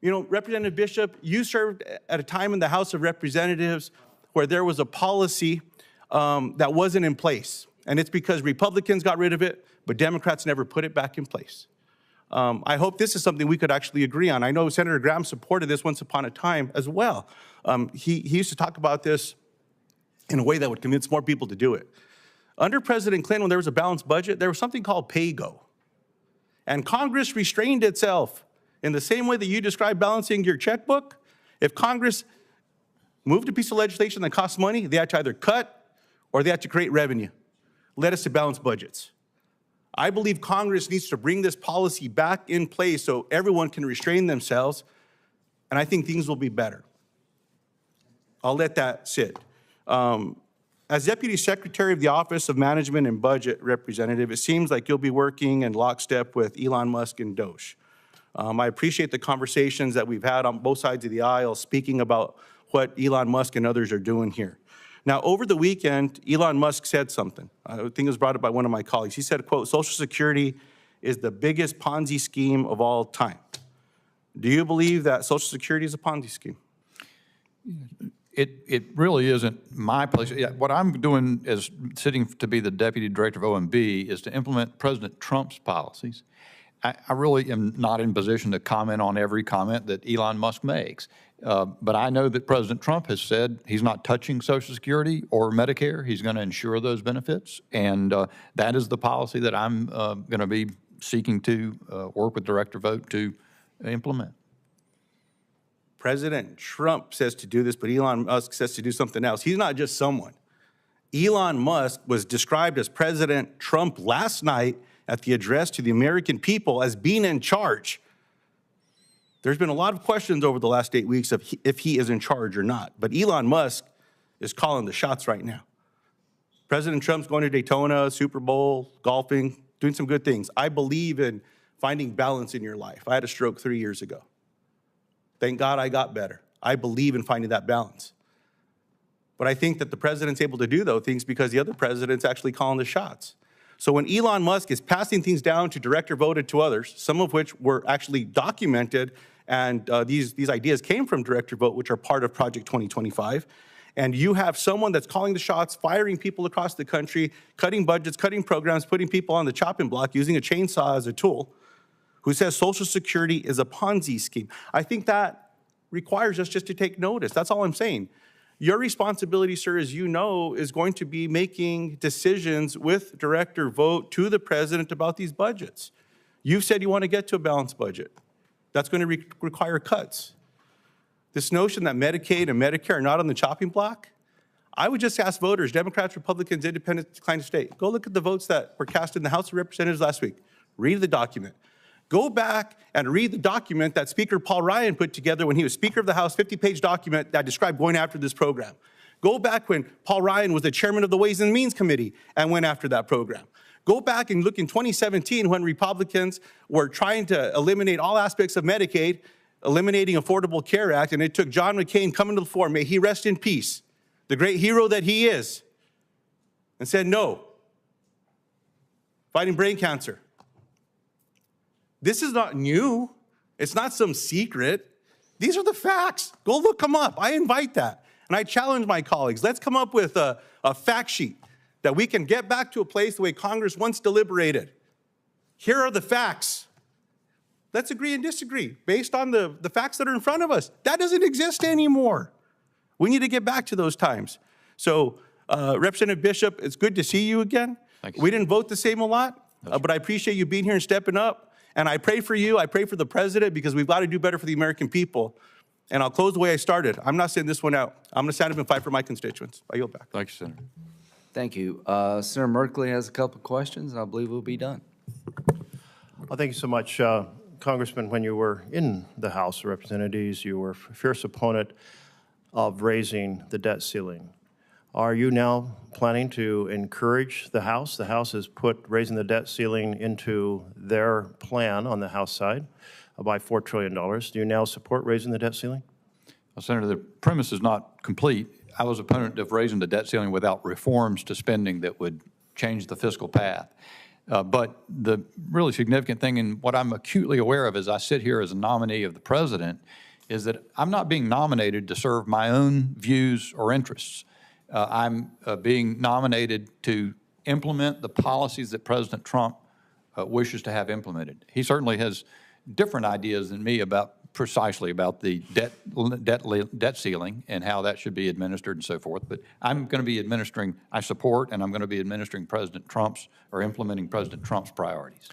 S14: You know, Representative Bishop, you served at a time in the House of Representatives where there was a policy that wasn't in place. And it's because Republicans got rid of it, but Democrats never put it back in place. I hope this is something we could actually agree on. I know Senator Graham supported this once upon a time as well. He used to talk about this in a way that would convince more people to do it. Under President Clinton, when there was a balanced budget, there was something called pay-go. And Congress restrained itself in the same way that you described balancing your checkbook. If Congress moved a piece of legislation that costs money, they had to either cut or they had to create revenue. Led us to balanced budgets. I believe Congress needs to bring this policy back in place so everyone can restrain themselves, and I think things will be better. I'll let that sit. As Deputy Secretary of the Office of Management and Budget Representative, it seems like you'll be working in lockstep with Elon Musk and DOGE. I appreciate the conversations that we've had on both sides of the aisle speaking about what Elon Musk and others are doing here. Now, over the weekend, Elon Musk said something. I think it was brought up by one of my colleagues. He said, quote, Social Security is the biggest Ponzi scheme of all time. Do you believe that Social Security is a Ponzi scheme?
S4: It really isn't my place. What I'm doing as sitting to be the Deputy Director of OMB is to implement President Trump's policies. I really am not in position to comment on every comment that Elon Musk makes. But I know that President Trump has said he's not touching Social Security or Medicare. He's going to ensure those benefits. And that is the policy that I'm going to be seeking to work with Director Vogt to implement.
S14: President Trump says to do this, but Elon Musk says to do something else. He's not just someone. Elon Musk was described as President Trump last night at the address to the American people as being in charge. There's been a lot of questions over the last 8 weeks of if he is in charge or not. But Elon Musk is calling the shots right now. President Trump's going to Daytona, Super Bowl, golfing, doing some good things. I believe in finding balance in your life. I had a stroke 3 years ago. Thank God I got better. I believe in finding that balance. But I think that the president's able to do those things because the other president's actually calling the shots. So when Elon Musk is passing things down to Director Vogt and to others, some of which were actually documented, and these ideas came from Director Vogt, which are part of Project 2025, and you have someone that's calling the shots, firing people across the country, cutting budgets, cutting programs, putting people on the chopping block, using a chainsaw as a tool, who says Social Security is a Ponzi scheme. I think that requires us just to take notice. That's all I'm saying. Your responsibility, sir, as you know, is going to be making decisions with Director Vogt to the president about these budgets. You've said you want to get to a balanced budget. That's going to require cuts. This notion that Medicaid and Medicare are not on the chopping block, I would just ask voters, Democrats, Republicans, Independents, decline to state, go look at the votes that were cast in the House of Representatives last week. Read the document. Go back and read the document that Speaker Paul Ryan put together when he was Speaker of the House, 50-page document that described going after this program. Go back when Paul Ryan was the chairman of the Ways and Means Committee and went after that program. Go back and look in 2017 when Republicans were trying to eliminate all aspects of Medicaid, eliminating Affordable Care Act, and it took John McCain coming to the floor, may he rest in peace, the great hero that he is, and said no, fighting brain cancer. This is not new. It's not some secret. These are the facts. Go look them up. I invite that. And I challenge my colleagues. Let's come up with a fact sheet that we can get back to a place the way Congress once deliberated. Here are the facts. Let's agree and disagree based on the facts that are in front of us. That doesn't exist anymore. We need to get back to those times. So, Representative Bishop, it's good to see you again.
S4: Thank you.
S14: We didn't vote the same a lot, but I appreciate you being here and stepping up. And I pray for you, I pray for the president, because we've got to do better for the American people. And I'll close the way I started. I'm not sending this one out. I'm going to stand up and fight for my constituents. I yield back.
S4: Thank you, Senator.
S1: Thank you. Senator Merkley has a couple of questions, and I believe we'll be done.
S2: Well, thank you so much, Congressman. When you were in the House of Representatives, you were a fierce opponent of raising the debt ceiling. Are you now planning to encourage the House? The House has put raising the debt ceiling into their plan on the House side by $4 trillion. Do you now support raising the debt ceiling?
S4: Well, Senator, the premise is not complete. I was opponent of raising the debt ceiling without reforms to spending that would change the fiscal path. But the really significant thing, and what I'm acutely aware of as I sit here as a nominee of the president, is that I'm not being nominated to serve my own views or interests. I'm being nominated to implement the policies that President Trump wishes to have implemented. He certainly has different ideas than me precisely about the debt ceiling and how that should be administered and so forth. But I'm going to be administering, I support, and I'm going to be administering President Trump's or implementing President Trump's priorities.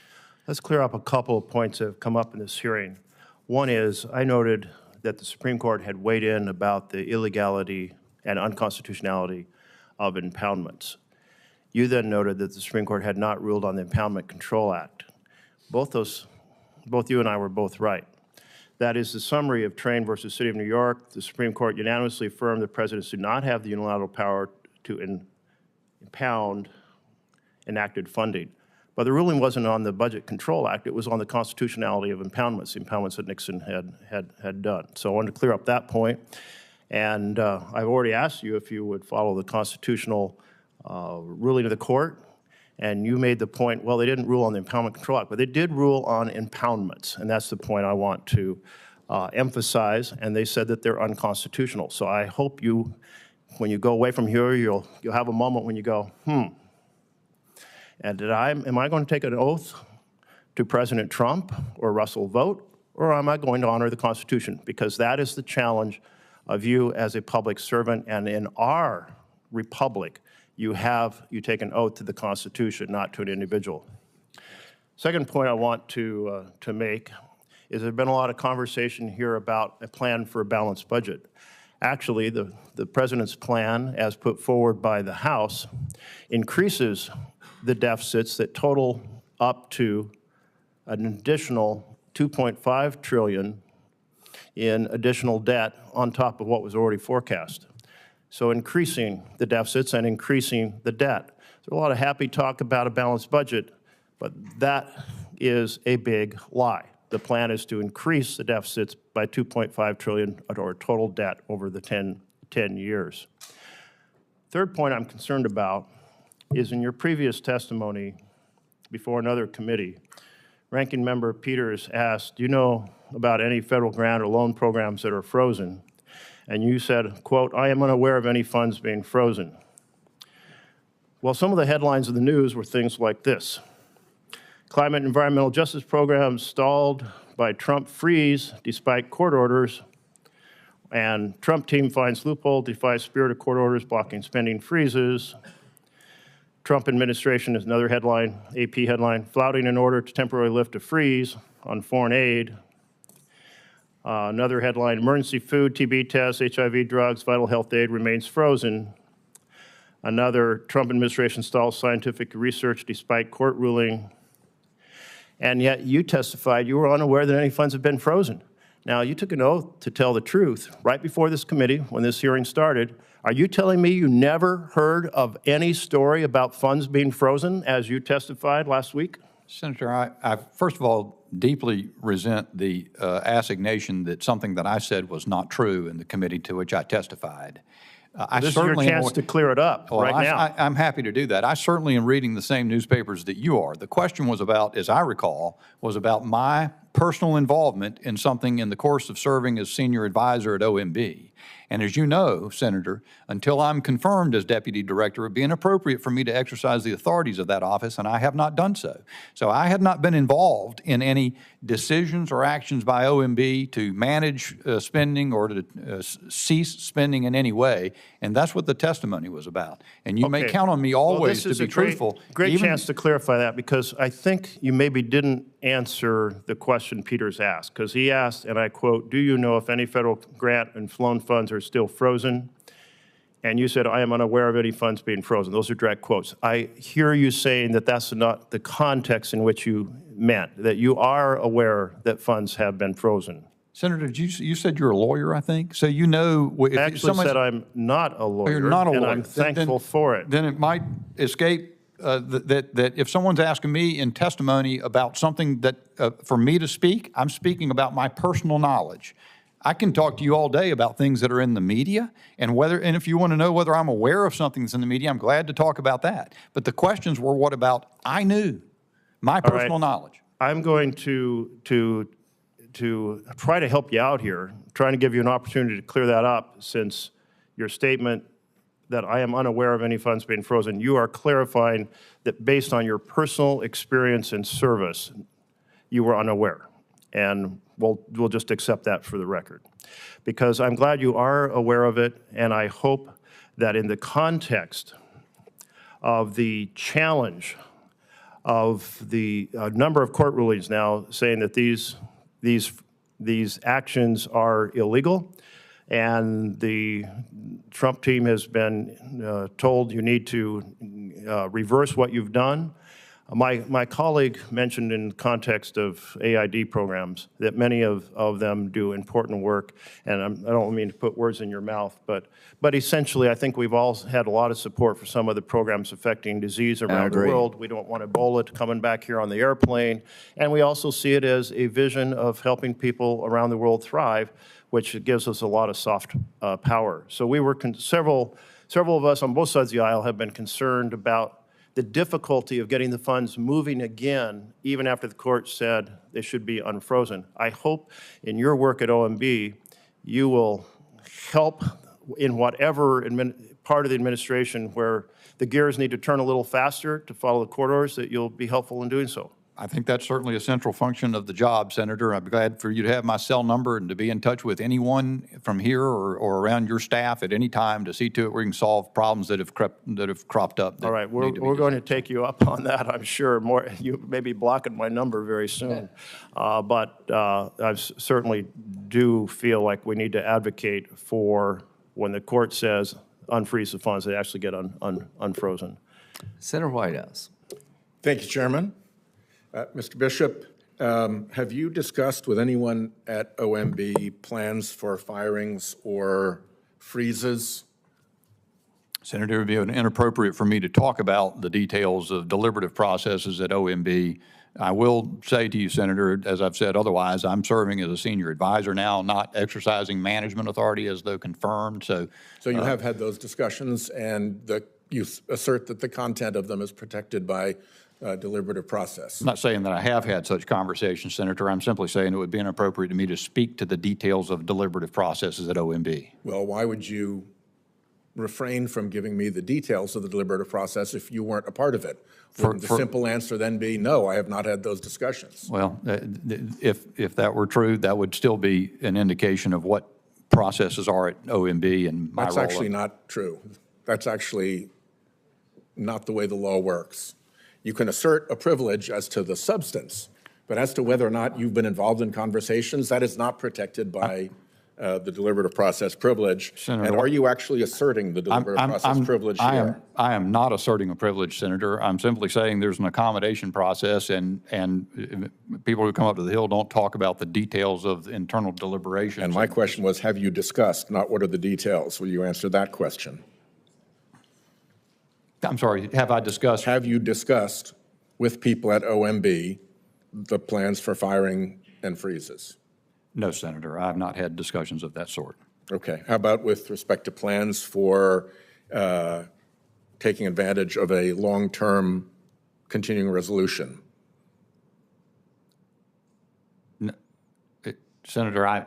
S2: Let's clear up a couple of points that have come up in this hearing. One is I noted that the Supreme Court had weighed in about the illegality and unconstitutionality of impoundments. You then noted that the Supreme Court had not ruled on the Impoundment Control Act. Both you and I were both right. That is the summary of Train versus City of New York. The Supreme Court unanimously affirmed that presidents do not have the unilateral power to impound enacted funding. But the ruling wasn't on the Budget Control Act. It was on the constitutionality of impoundments, the impoundments that Nixon had done. So I wanted to clear up that point. And I've already asked you if you would follow the constitutional ruling of the court. And you made the point, well, they didn't rule on the Impoundment Control Act, but they did rule on impoundments. And that's the point I want to emphasize. And they said that they're unconstitutional. So I hope you, when you go away from here, you'll have a moment when you go, And am I going to take an oath to President Trump or Russell Vought, or am I going to honor the Constitution? Because that is the challenge of you as a public servant. And in our republic, you take an oath to the Constitution, not to an individual. Second point I want to make is there's been a lot of conversation here about a plan for a balanced budget. Actually, the president's plan, as put forward by the House, increases the deficits that total up to an additional $2.5 trillion in additional debt on top of what was already forecast. So increasing the deficits and increasing the debt. There's a lot of happy talk about a balanced budget, but that is a big lie. The plan is to increase the deficits by $2.5 trillion or total debt over the 10 years. Third point I'm concerned about is in your previous testimony before another committee, Ranking Member Peters asked, do you know about any federal grant or loan programs that are frozen? And you said, quote, I am unaware of any funds being frozen. Well, some of the headlines of the news were things like this. Climate and environmental justice programs stalled by Trump freeze despite court orders, and Trump team finds loophole, defies spirit of court orders, blocking spending freezes. Trump administration is another headline, AP headline, flouting an order to temporarily lift a freeze on foreign aid. Another headline, emergency food, TB tests, HIV drugs, vital health aid remains frozen. Another, Trump administration stalls scientific research despite court ruling. And yet you testified you were unaware that any funds have been frozen. Now, you took an oath to tell the truth right before this committee when this hearing started. Are you telling me you never heard of any story about funds being frozen as you testified last week?
S4: Senator, I first of all deeply resent the assignation that something that I said was not true in the committee to which I testified.
S2: This is your chance to clear it up right now.
S4: I'm happy to do that. I certainly am reading the same newspapers that you are. The question was about, as I recall, was about my personal involvement in something in the course of serving as senior advisor at OMB. And as you know, Senator, until I'm confirmed as deputy director, it would be inappropriate for me to exercise the authorities of that office, and I have not done so. So I have not been involved in any decisions or actions by OMB to manage spending or to cease spending in any way, and that's what the testimony was about. And you may count on me always to be truthful.
S2: Great chance to clarify that, because I think you maybe didn't answer the question Peters asked, because he asked, and I quote, do you know if any federal grant and flown funds are still frozen? And you said, I am unaware of any funds being frozen. Those are direct quotes. I hear you saying that that's not the context in which you meant, that you are aware that funds have been frozen.
S4: Senator, you said you're a lawyer, I think, so you know. If
S2: I actually said I'm not a lawyer.
S4: You're not a lawyer.
S2: And I'm thankful for it.
S4: Then it might escape that if someone's asking me in testimony about something that, for me to speak, I'm speaking about my personal knowledge. I can talk to you all day about things that are in the media, and if you want to know whether I'm aware of something that's in the media, I'm glad to talk about that. But the questions were, what about I knew, my personal knowledge?
S2: I'm going to try to help you out here, trying to give you an opportunity to clear that up, since your statement that I am unaware of any funds being frozen, you are clarifying that based on your personal experience and service, you were unaware. And we'll just accept that for the record. Because I'm glad you are aware of it, and I hope that in the context of the challenge of the number of court rulings now saying that these actions are illegal, and the Trump team has been told you need to reverse what you've done. My colleague mentioned in the context of AID programs that many of them do important work, and I don't mean to put words in your mouth, but essentially I think we've all had a lot of support for some of the programs affecting disease around the world. We don't want Ebola coming back here on the airplane, and we also see it as a vision of helping people around the world thrive, which gives us a lot of soft power. So we were, several of us on both sides of the aisle have been concerned about the difficulty of getting the funds moving again, even after the court said they should be unfrozen. I hope in your work at OMB, you will help in whatever part of the administration where the gears need to turn a little faster to follow the court orders, that you'll be helpful in doing so.
S4: I think that's certainly a central function of the job, Senator. I'm glad for you to have my cell number and to be in touch with anyone from here or around your staff at any time to see to it we can solve problems that have cropped up.
S2: All right, we're going to take you up on that, I'm sure. You may be blocking my number very soon. But I certainly do feel like we need to advocate for when the court says unfreeze the funds, they actually get unfrozen.
S1: Senator Whitehouse.
S15: Thank you, Chairman. Mr. Bishop, have you discussed with anyone at OMB plans for firings or freezes?
S4: Senator, it would be inappropriate for me to talk about the details of deliberative processes at OMB. I will say to you, Senator, as I've said otherwise, I'm serving as a senior advisor now, not exercising management authority as though confirmed. So
S15: you have had those discussions, and you assert that the content of them is protected by deliberative process.
S4: I'm not saying that I have had such conversations, Senator. I'm simply saying it would be inappropriate to me to speak to the details of deliberative processes at OMB.
S15: Well, why would you refrain from giving me the details of the deliberative process if you weren't a part of it? Wouldn't the simple answer then be, no, I have not had those discussions?
S4: Well, if that were true, that would still be an indication of what processes are at OMB and my role.
S15: That's actually not true. That's actually not the way the law works. You can assert a privilege as to the substance, but as to whether or not you've been involved in conversations, that is not protected by the deliberative process privilege.
S4: Senator,
S15: and are you actually asserting the deliberative process privilege here?
S4: I am not asserting a privilege, Senator. I'm simply saying there's an accommodation process, and people who come up to the Hill don't talk about the details of internal deliberations.
S15: And my question was, have you discussed, not what are the details? Will you answer that question?
S4: I'm sorry, have I discussed?
S15: Have you discussed with people at OMB the plans for firing and freezes?
S4: No, Senator, I have not had discussions of that sort.
S15: Okay. How about with respect to plans for taking advantage of a long-term continuing resolution?
S4: No, Senator,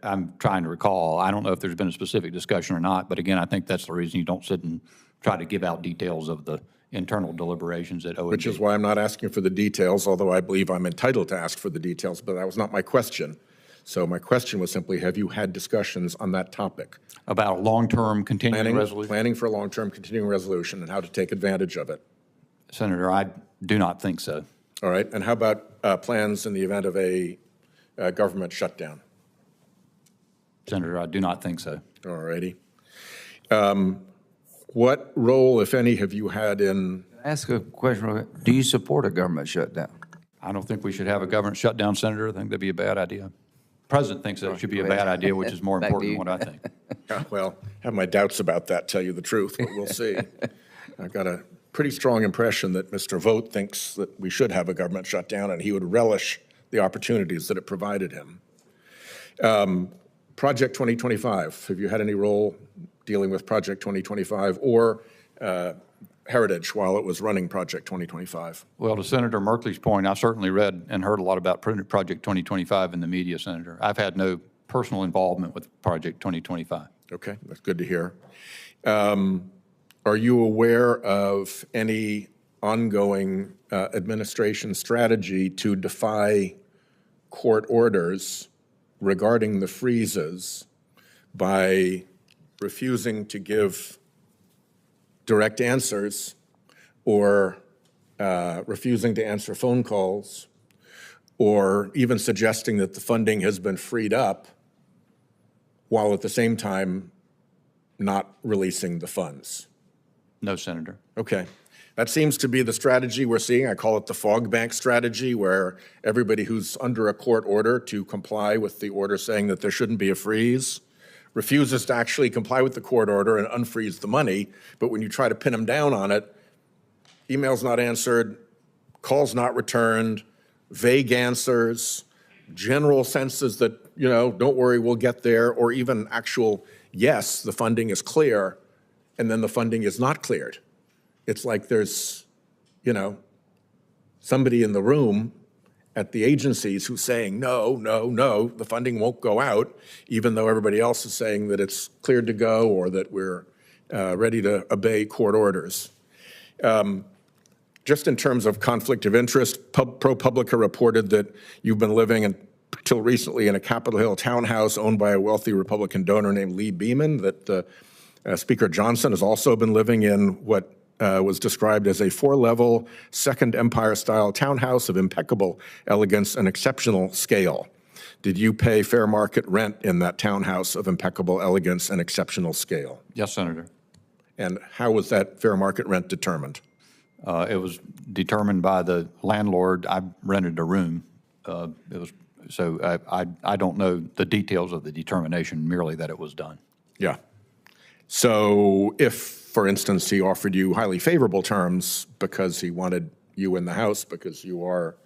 S4: I'm trying to recall. I don't know if there's been a specific discussion or not, but again, I think that's the reason you don't sit and try to give out details of the internal deliberations at OMB.
S15: Which is why I'm not asking for the details, although I believe I'm entitled to ask for the details, but that was not my question. So my question was simply, have you had discussions on that topic?
S4: About a long-term continuing resolution?
S15: Planning for a long-term continuing resolution and how to take advantage of it.
S4: Senator, I do not think so.
S15: All right. And how about plans in the event of a government shutdown?
S4: Senator, I do not think so.
S15: All righty. What role, if any, have you had in...
S1: Ask a question. Do you support a government shutdown?
S4: I don't think we should have a government shutdown, Senator. I think that'd be a bad idea. president thinks that it should be a bad idea, which is more
S1: Back to
S4: important
S1: you.
S4: than what I think.
S15: Yeah, well, I have my doubts about that, tell you the truth, but we'll see. I've got a pretty strong impression that Mr. Vogt thinks that we should have a government shutdown, and he would relish the opportunities that it provided him. Project 2025, have you had any role dealing with Project 2025 or Heritage while it was running Project 2025?
S4: Well, to Senator Merkley's point, I certainly read and heard a lot about Project 2025 in the media, Senator. I've had no personal involvement with Project 2025.
S15: Okay, that's good to hear. Are you aware of any ongoing administration strategy to defy court orders regarding the freezes by refusing to give direct answers or refusing to answer phone calls or even suggesting that the funding has been freed up while at the same time not releasing the funds?
S4: No, Senator.
S15: Okay. That seems to be the strategy we're seeing. I call it the fog bank strategy, where everybody who's under a court order to comply with the order saying that there shouldn't be a freeze refuses to actually comply with the court order and unfreeze the money. But when you try to pin them down on it, emails not answered, calls not returned, vague answers, general senses that, you know, don't worry, we'll get there, or even actual, yes, the funding is clear, and then the funding is not cleared. It's like there's, you know, somebody in the room at the agencies who's saying, no, no, no, the funding won't go out, even though everybody else is saying that it's cleared to go or that we're ready to obey court orders. Just in terms of conflict of interest, ProPublica reported that you've been living until recently in a Capitol Hill townhouse owned by a wealthy Republican donor named Lee Beeman, that Speaker Johnson has also been living in what was described as a 4-level Second Empire-style townhouse of impeccable elegance and exceptional scale. Did you pay fair market rent in that townhouse of impeccable elegance and exceptional scale?
S4: Yes, Senator.
S15: And how was that fair market rent determined?
S4: It was determined by the landlord. I rented a room. So I don't know the details of the determination, merely that it was done.
S15: Yeah. So if, for instance, he offered you highly favorable terms because he wanted you in the house because you are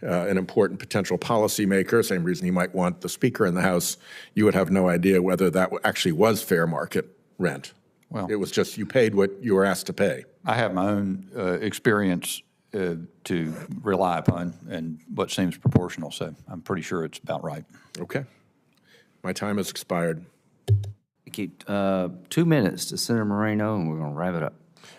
S15: an important potential policymaker, same reason he might want the speaker in the house, you would have no idea whether that actually was fair market rent.
S4: Well,
S15: it was just you paid what you were asked to pay.
S4: I have my own experience to rely upon and what seems proportional, so I'm pretty sure it's about right.
S15: Okay. My time has expired.
S1: Keep 2 minutes to Senator Moreno, and we're going to wrap it up.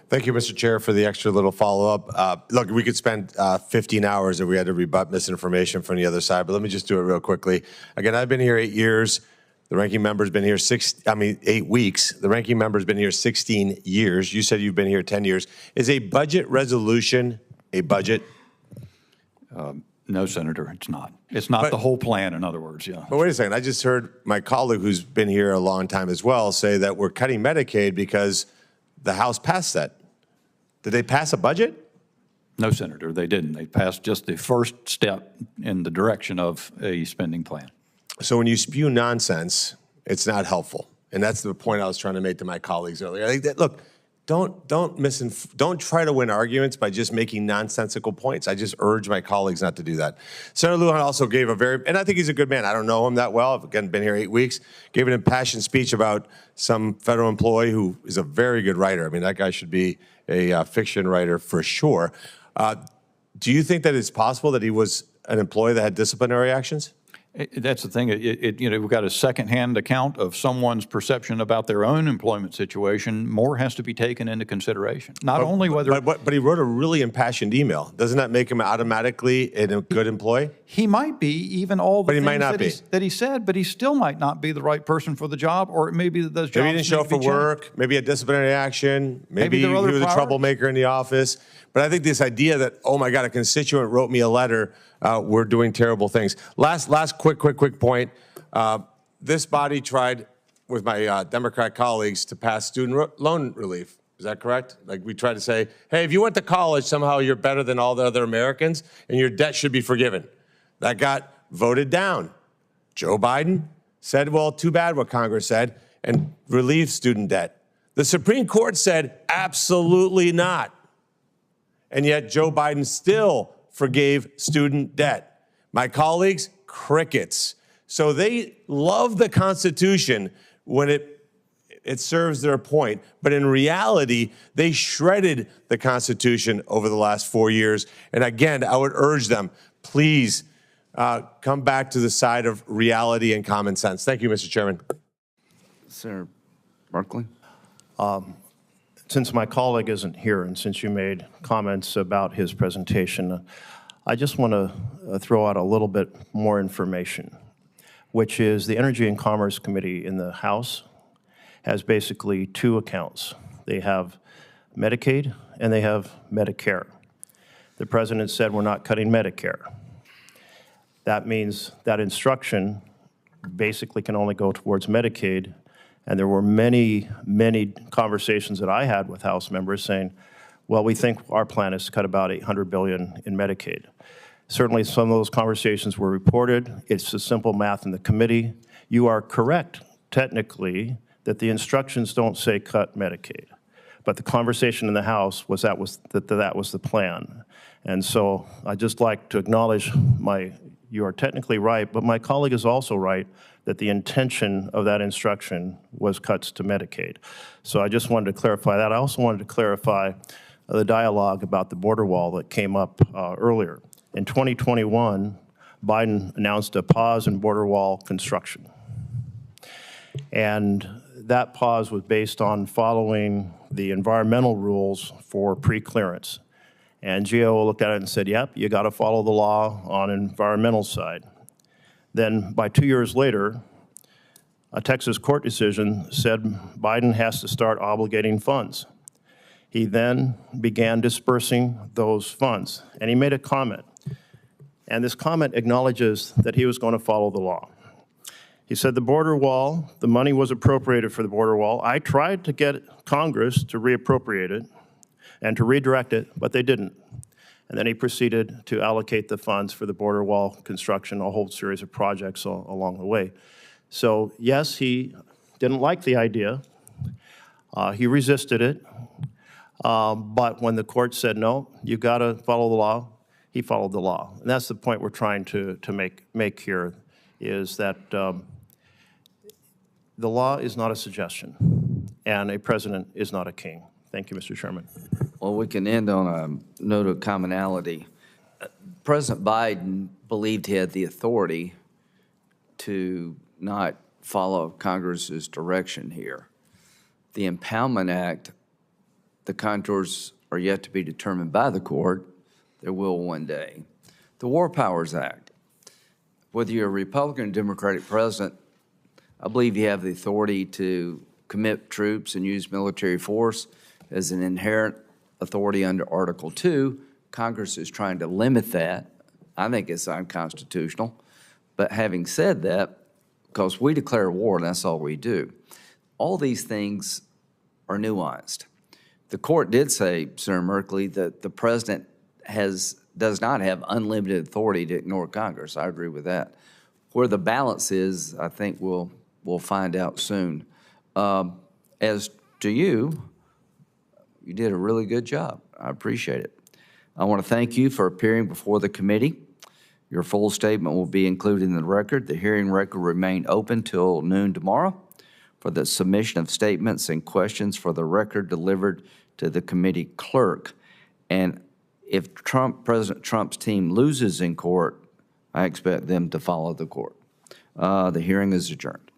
S13: Thank you, Mr. Chair, for the extra little follow-up. Look, we could spend 15 hours if we had to rebut misinformation from the other side, but let me just do it real quickly. Again, I've been here 8 years. The ranking member's been here 8 weeks. The ranking member's been here 16 years. You said you've been here 10 years. Is a budget resolution a budget?
S4: No, Senator, it's not. It's not the whole plan, in other words, yeah.
S13: But wait a second. I just heard my colleague who's been here a long time as well say that we're cutting Medicaid because the House passed that. Did they pass a budget?
S4: No, Senator, they didn't. They passed just the first step in the direction of a spending plan.
S13: So when you spew nonsense, it's not helpful. And that's the point I was trying to make to my colleagues earlier. I think that, look, don't try to win arguments by just making nonsensical points. I just urge my colleagues not to do that. Senator Lujan also gave and I think he's a good man. I don't know him that well. I've, again, been here 8 weeks. Gave an impassioned speech about some federal employee who is a very good writer. I mean, that guy should be a fiction writer for sure. Do you think that it's possible that he was an employee that had disciplinary actions?
S4: That's the thing. You know, we've got a secondhand account of someone's perception about their own employment situation. More has to be taken into consideration. Not only whether,
S13: but he wrote a really impassioned email. Doesn't that make him automatically a good employee?
S4: He might be, even all the
S13: but he
S4: things
S13: might not
S4: that he said, but he still might not be the right person for the job, or it may be that those jobs
S13: maybe he didn't show up for work. Maybe a disciplinary action. Maybe he was a troublemaker in the office. But I think this idea that, oh my God, a constituent wrote me a letter, we're doing terrible things. Last quick point. This body tried with my Democrat colleagues to pass student loan relief. Is that correct? Like we tried to say, hey, if you went to college, somehow you're better than all the other Americans and your debt should be forgiven. That got voted down. Joe Biden said, well, too bad what Congress said, and relieved student debt. The Supreme Court said, absolutely not. And yet Joe Biden still forgave student debt. My colleagues, crickets. So they love the Constitution when it serves their point. But in reality, they shredded the Constitution over the last 4 years. And again, I would urge them, please come back to the side of reality and common sense. Thank you, Mr. Chairman.
S1: Senator Merkley?
S2: Since my colleague isn't here and since you made comments about his presentation, I just want to throw out a little bit more information, which is the Energy and Commerce Committee in the House has basically two accounts. They have Medicaid and they have Medicare. The president said we're not cutting Medicare. That means that instruction basically can only go towards Medicaid. And there were many, many conversations that I had with House members saying, well, we think our plan is to cut about $800 billion in Medicaid. Certainly some of those conversations were reported. It's the simple math in the committee. You are correct, technically, that the instructions don't say cut Medicaid. But the conversation in the House was that was the plan. And so I'd just like to acknowledge you are technically right, but my colleague is also right that the intention of that instruction was cuts to Medicaid. So I just wanted to clarify that. I also wanted to clarify the dialogue about the border wall that came up earlier. In 2021, Biden announced a pause in border wall construction. And that pause was based on following the environmental rules for pre-clearance. And GAO looked at it and said, yep, you got to follow the law on environmental side. Then by 2 years later, a Texas court decision said Biden has to start obligating funds. He then began dispersing those funds, and he made a comment. And this comment acknowledges that he was going to follow the law. He said the border wall, the money was appropriated for the border wall. I tried to get Congress to reappropriate it and to redirect it, but they didn't. And then he proceeded to allocate the funds for the border wall construction, a whole series of projects along the way. So yes, he didn't like the idea. He resisted it. But when the court said, no, you've got to follow the law, he followed the law. And that's the point we're trying to make here, is that the law is not a suggestion, and a president is not a king. Thank you, Mr. Chairman.
S1: Well, we can end on a note of commonality. President Biden believed he had the authority to not follow Congress's direction here. The Impoundment Act, the contours are yet to be determined by the court. There will one day. The War Powers Act, whether you're a Republican or Democratic president, I believe you have the authority to commit troops and use military force as an inherent authority under Article 2. Congress is trying to limit that. I think it's unconstitutional. But having said that, because we declare war and that's all we do, all these things are nuanced. The court did say, Senator Merkley, that the president does not have unlimited authority to ignore Congress. I agree with that. Where the balance is, I think we'll find out soon. As to you, you did a really good job. I appreciate it. I want to thank you for appearing before the committee. Your full statement will be included in the record. The hearing record will remain open till noon tomorrow for the submission of statements and questions for the record delivered to the committee clerk. And if President Trump's team loses in court, I expect them to follow the court. The hearing is adjourned.